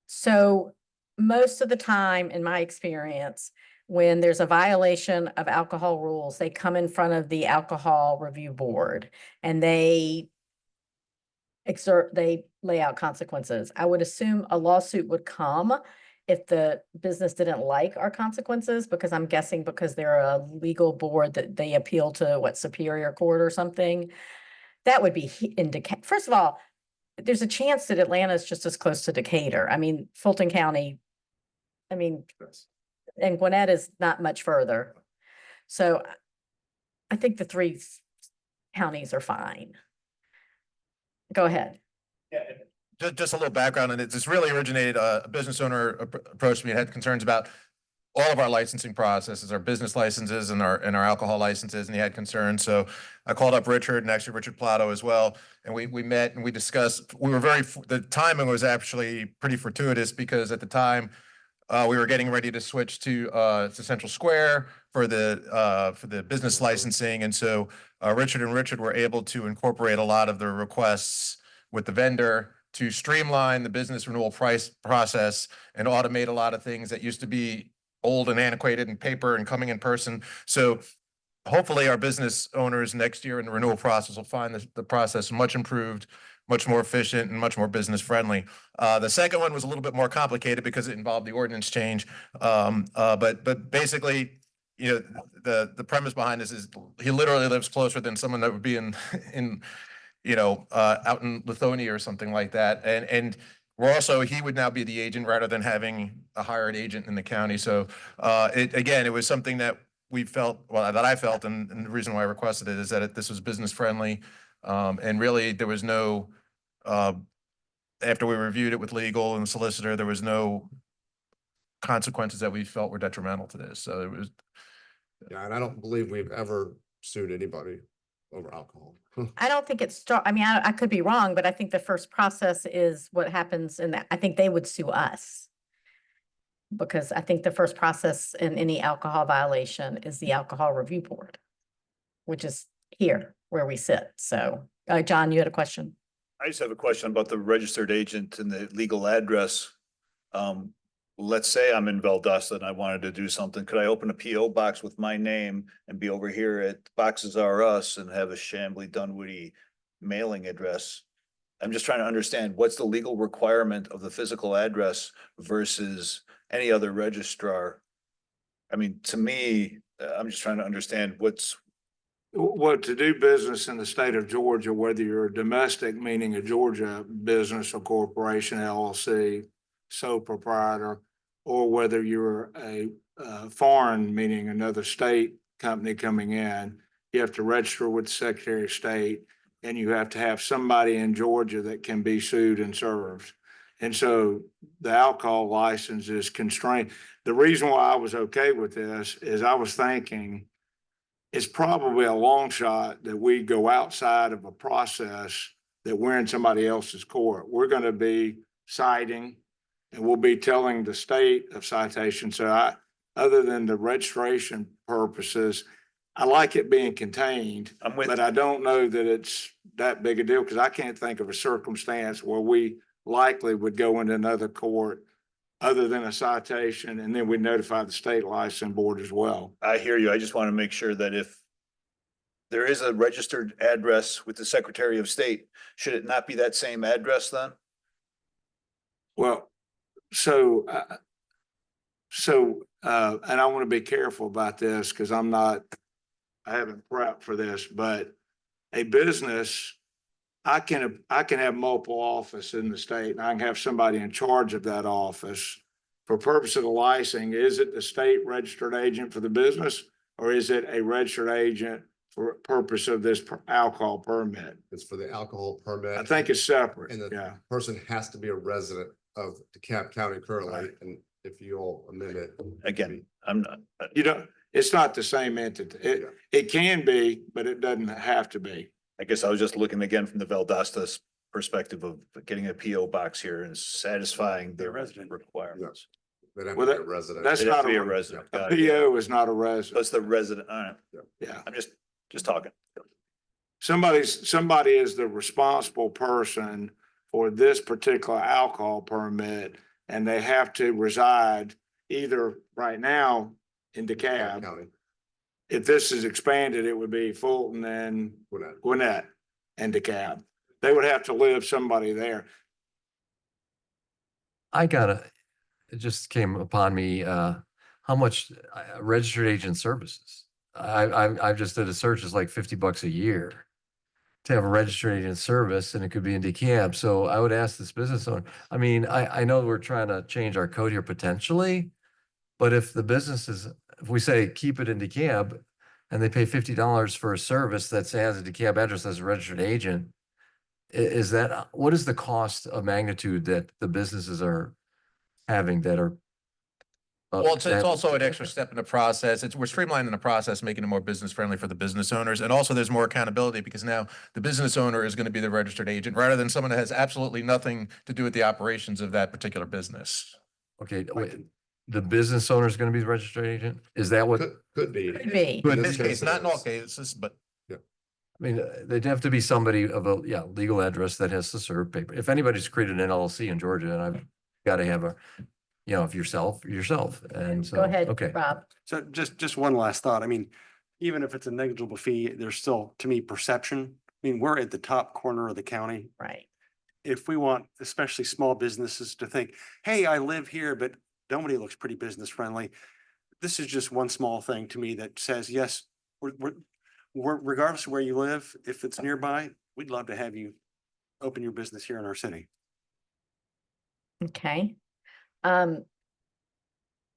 So most of the time, in my experience, when there's a violation of alcohol rules, they come in front of the Alcohol Review Board and they lay out consequences. I would assume a lawsuit would come if the business didn't like our consequences, because I'm guessing because they're a legal board that they appeal to Superior Court or something. That would be in Decatur. First of all, there's a chance that Atlanta is just as close to Decatur. I mean, Fulton County, and Gwinnett is not much further. So I think the three counties are fine. Go ahead. Just a little background, and it's really originated, a business owner approached me and had concerns about all of our licensing processes, our business licenses and our alcohol licenses, and he had concerns. So I called up Richard, and actually Richard Plato as well, and we met and we discussed. We were the timing was actually pretty fortuitous, because at the time we were getting ready to switch to Central Square for the business licensing, and so Richard and Richard were able to incorporate a lot of the requests with the vendor to streamline the business renewal process and automate a lot of things that used to be old and antiquated and paper and coming in person. So hopefully our business owners next year in the renewal process will find the process much improved, much more efficient, and much more business friendly. The second one was a little bit more complicated because it involved the ordinance change. But basically, the premise behind this is he literally lives closer than someone that would be in out in Lithonia or something like that. And we're also, he would now be the agent rather than having a hired agent in the county. So it was something that we felt, well, that I felt, and the reason why I requested it is that this was business friendly. And really there was no, after we reviewed it with legal and solicitor, there was no consequences that we felt were detrimental to this. So it was. Yeah, and I don't believe we've ever sued anybody over alcohol. I don't think I could be wrong, but I think the first process is what happens in that. I think they would sue us, because I think the first process in any alcohol violation is the Alcohol Review Board, which is here where we sit. So, John, you had a question? I just have a question about the registered agent and the legal address. Let's say I'm in Valdosta and I wanted to do something. Could I open a PO box with my name and be over here at Boxes R Us and have a Chamblee Dunwoody mailing address? I'm just trying to understand what's the legal requirement of the physical address versus any other registrar. I mean, to me, I'm just trying to understand What to do business in the state of Georgia, whether you're a domestic, meaning a Georgia business or corporation, LLC, sole proprietor, or whether you're a foreign, meaning another state company coming in, you have to register with the Secretary of State, and you have to have somebody in Georgia that can be sued and served. And so the alcohol license is constrained. The reason why I was okay with this is I was thinking it's probably a long shot that we go outside of a process that we're in somebody else's court. We're going to be citing, and we'll be telling the state of citation. So other than the registration purposes, I like it being contained, but I don't know that it's that big a deal, because I can't think of a circumstance where we likely would go into another court other than a citation, and then we notify the state license board as well. I hear you. I just want to make sure that if there is a registered address with the Secretary of State, should it not be that same address then? Well, and I want to be careful about this because I haven't prepped for this, but a business, I can have multiple offices in the state, and I can have somebody in charge of that office. For purpose of the licensing, is it the state registered agent for the business, or is it a registered agent for purpose of this alcohol permit? It's for the alcohol permit. I think it's separate, And the yeah. person has to be a resident of DeKalb County currently, and if you all amend it. Again, I'm not. It's not the same entity. It can be, but it doesn't have to be. I guess I was just looking again from the Valdosta's perspective of getting a PO box here and satisfying their resident requirements. They'd have Well, to be a resident. that's They'd have not to be a a resident. A Got it. PO is not a resident. That's the resident. All right. Yeah. I'm just talking. Somebody is the responsible person for this particular alcohol permit, and they have to reside either right now in DeKalb. County. If this is expanded, it would be Fulton and Gwinnett and DeKalb. They would have to live somebody there. It just came upon me, how much registered agent services. I've just did a search, it's like $50 a year to have a registered agent service, and it could be in DeKalb. So I would ask this business owner, I mean, I know we're trying to change our code here potentially, but if the business is, if we say keep it in DeKalb and they pay $50 for a service that has a DeKalb address as a registered agent, is that, what is the cost of magnitude that the businesses are having that are? Well, it's also an extra step in the process. We're streamlining the process, making it more business friendly for the business owners. And also there's more accountability because now the business owner is going to be the registered agent rather than someone that has absolutely nothing to do with the operations of that particular business. Okay, wait, the business owner is going to be the registered agent? Is that what? Could be. Could be. In this case, not in all cases, but. I mean, they'd have to be somebody of a, legal address that has to serve paper. If anybody's created an LLC in Georgia, and I've got to have if yourself. And so. Go ahead, Okay. Rob. So just one last thought. I mean, even if it's a negligible fee, there's still, to me, perception. I mean, we're at the top corner of the county. Right. If we want, especially small businesses, to think, hey, I live here, but Dunwoody looks pretty business friendly. This is just one small thing to me that says, yes, we're regardless of where you live, if it's nearby, we'd love to have you open your business here in our city. Okay.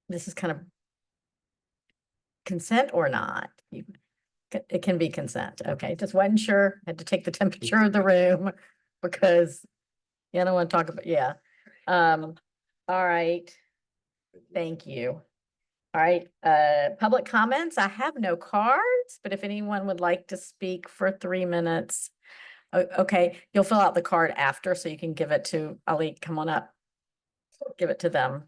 This is kind of consent or not? It can be consent. Okay, just wasn't sure. Had to take the temperature of the room because I don't want to talk about, all right. Thank you. All right, public comments. I have no cards, but if anyone would like to speak for 3 minutes. Okay, you'll fill out the card after so you can give it to Ali. Come on up. Give it to them.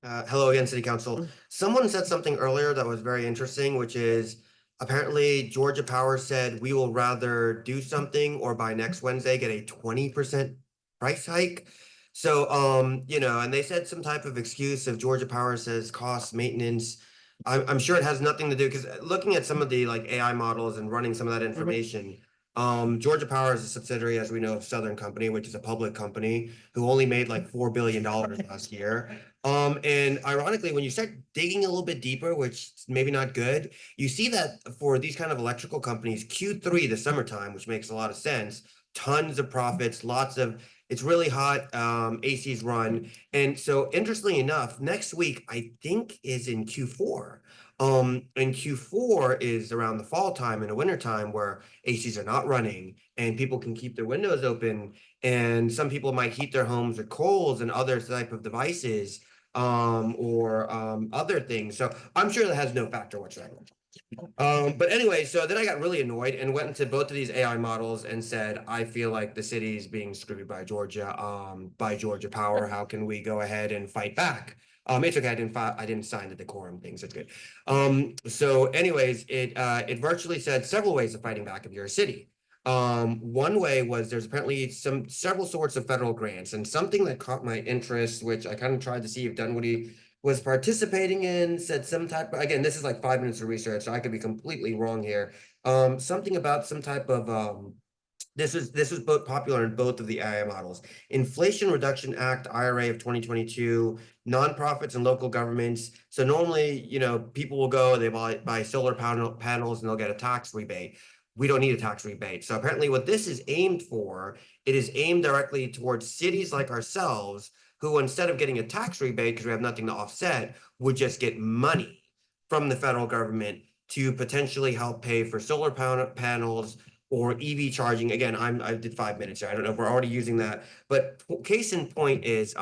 Hello again, City Council. Someone said something earlier that was very interesting, which is apparently Georgia Power said we will rather do something or by next Wednesday get a 20% price hike. So, and they said some type of excuse if Georgia Power says cost maintenance. I'm sure it has nothing to do because looking at some of the like AI models and running some of that information, Georgia Power is a subsidiary, as we know, of Southern Company, which is a public company who only made like $4 billion last year. And ironically, when you start digging a little bit deeper, which is maybe not good, you see that for these kind of electrical companies, Q3, the summertime, which makes a lot of sense, tons of profits, it's really hot, AC's run. And so interestingly enough, next week, I think is in Q4. And Q4 is around the fall time and the winter time where ACs are not running and people can keep their windows open. And some people might heat their homes with coals and other type of devices or other things. So I'm sure that has no factor whatsoever. But anyway, so then I got really annoyed and went into both of these AI models and said, I feel like the city is being screwed by Georgia Power. How can we go ahead and fight back? It's okay. I didn't sign the decorum things. It's good. So anyways, it virtually said several ways of fighting back if you're a city. One way was there's apparently several sorts of federal grants, and something that caught my interest, which I kind of tried to see if Dunwoody was participating in, said some type, again, this is like 5 minutes of research, so I could be completely wrong here. Something about some type of this was both popular in both of the AI models. Inflation Reduction Act, IRA of 2022, nonprofits and local governments. So normally, people will go, they buy solar panels and they'll get a tax rebate. We don't need a tax rebate. So apparently what this is aimed for, it is aimed directly towards cities like ourselves, who instead of getting a tax rebate, because we have nothing to offset, would just get money from the federal government to potentially help pay for solar panels, or EV charging. Again, I did 5 minutes here. I don't know if we're already using that, but case in point is,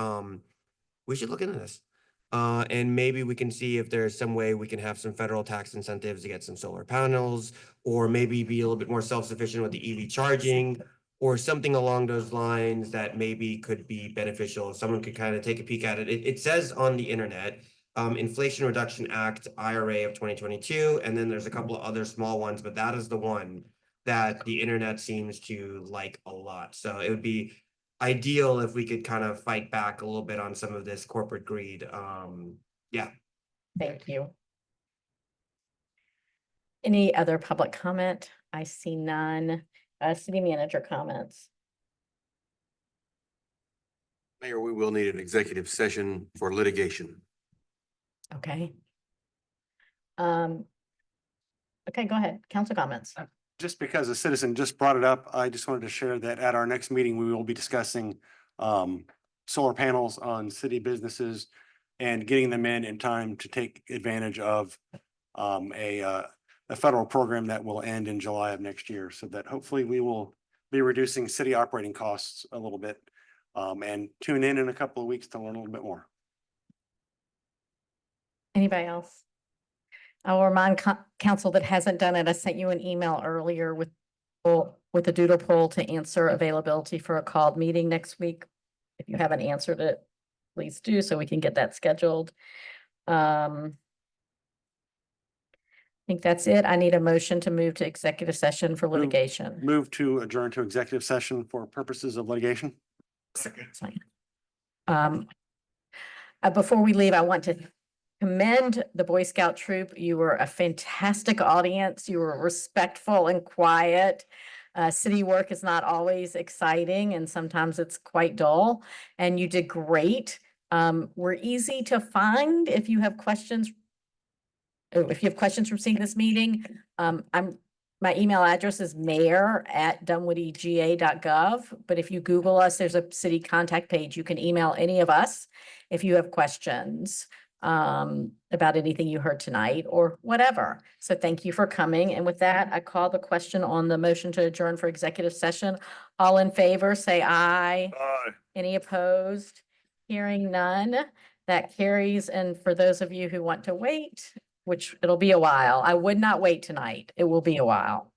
we should look into this. And maybe we can see if there's some way we can have some federal tax incentives to get some solar panels, or maybe be a little bit more self-sufficient with the EV charging, or something along those lines that maybe could be beneficial. Someone could kind of take a peek at it. It says on the internet, Inflation Reduction Act, IRA of 2022, and then there's a couple of other small ones, but that is the one that the internet seems to like a lot. So it would be ideal if we could kind of fight back a little bit on some of this corporate greed. Yeah. Thank you. Any other public comment? I see none. City manager comments. Mayor, we will need an executive session for litigation. Okay. Okay, go ahead. Council comments. Just because a citizen just brought it up, I just wanted to share that at our next meeting, we will be discussing solar panels on city businesses and getting them in time to take advantage of a federal program that will end in July of next year, so that hopefully we will be reducing city operating costs a little bit. And tune in a couple of weeks to learn a little bit more. Anybody else? I'll remind council that hasn't done it. I sent you an email earlier with a doodle poll to answer availability for a called meeting next week. If you haven't answered it, please do so we can get that scheduled. I think that's it. I need a motion to move to executive session for litigation. Move to adjourn to executive session for purposes of litigation. Before we leave, I want to commend the Boy Scout troop. You were a fantastic audience. You were respectful and quiet. City work is not always exciting and sometimes it's quite dull, and you did great. We're easy to find if you have questions. If you have questions from seeing this meeting, my email address is mayor@dunwoodyga.gov. But if you Google us, there's a city contact page. You can email any of us if you have questions about anything you heard tonight or whatever. So thank you for coming. And with that, I call the question on the motion to adjourn for executive session. All in favor, say aye. Aye. Any opposed? Hearing none, that carries. And for those of you who want to wait, which it'll be a while, I would not wait tonight. It will be a while.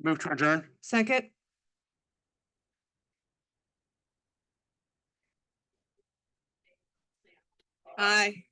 Move to adjourn. Second? Aye.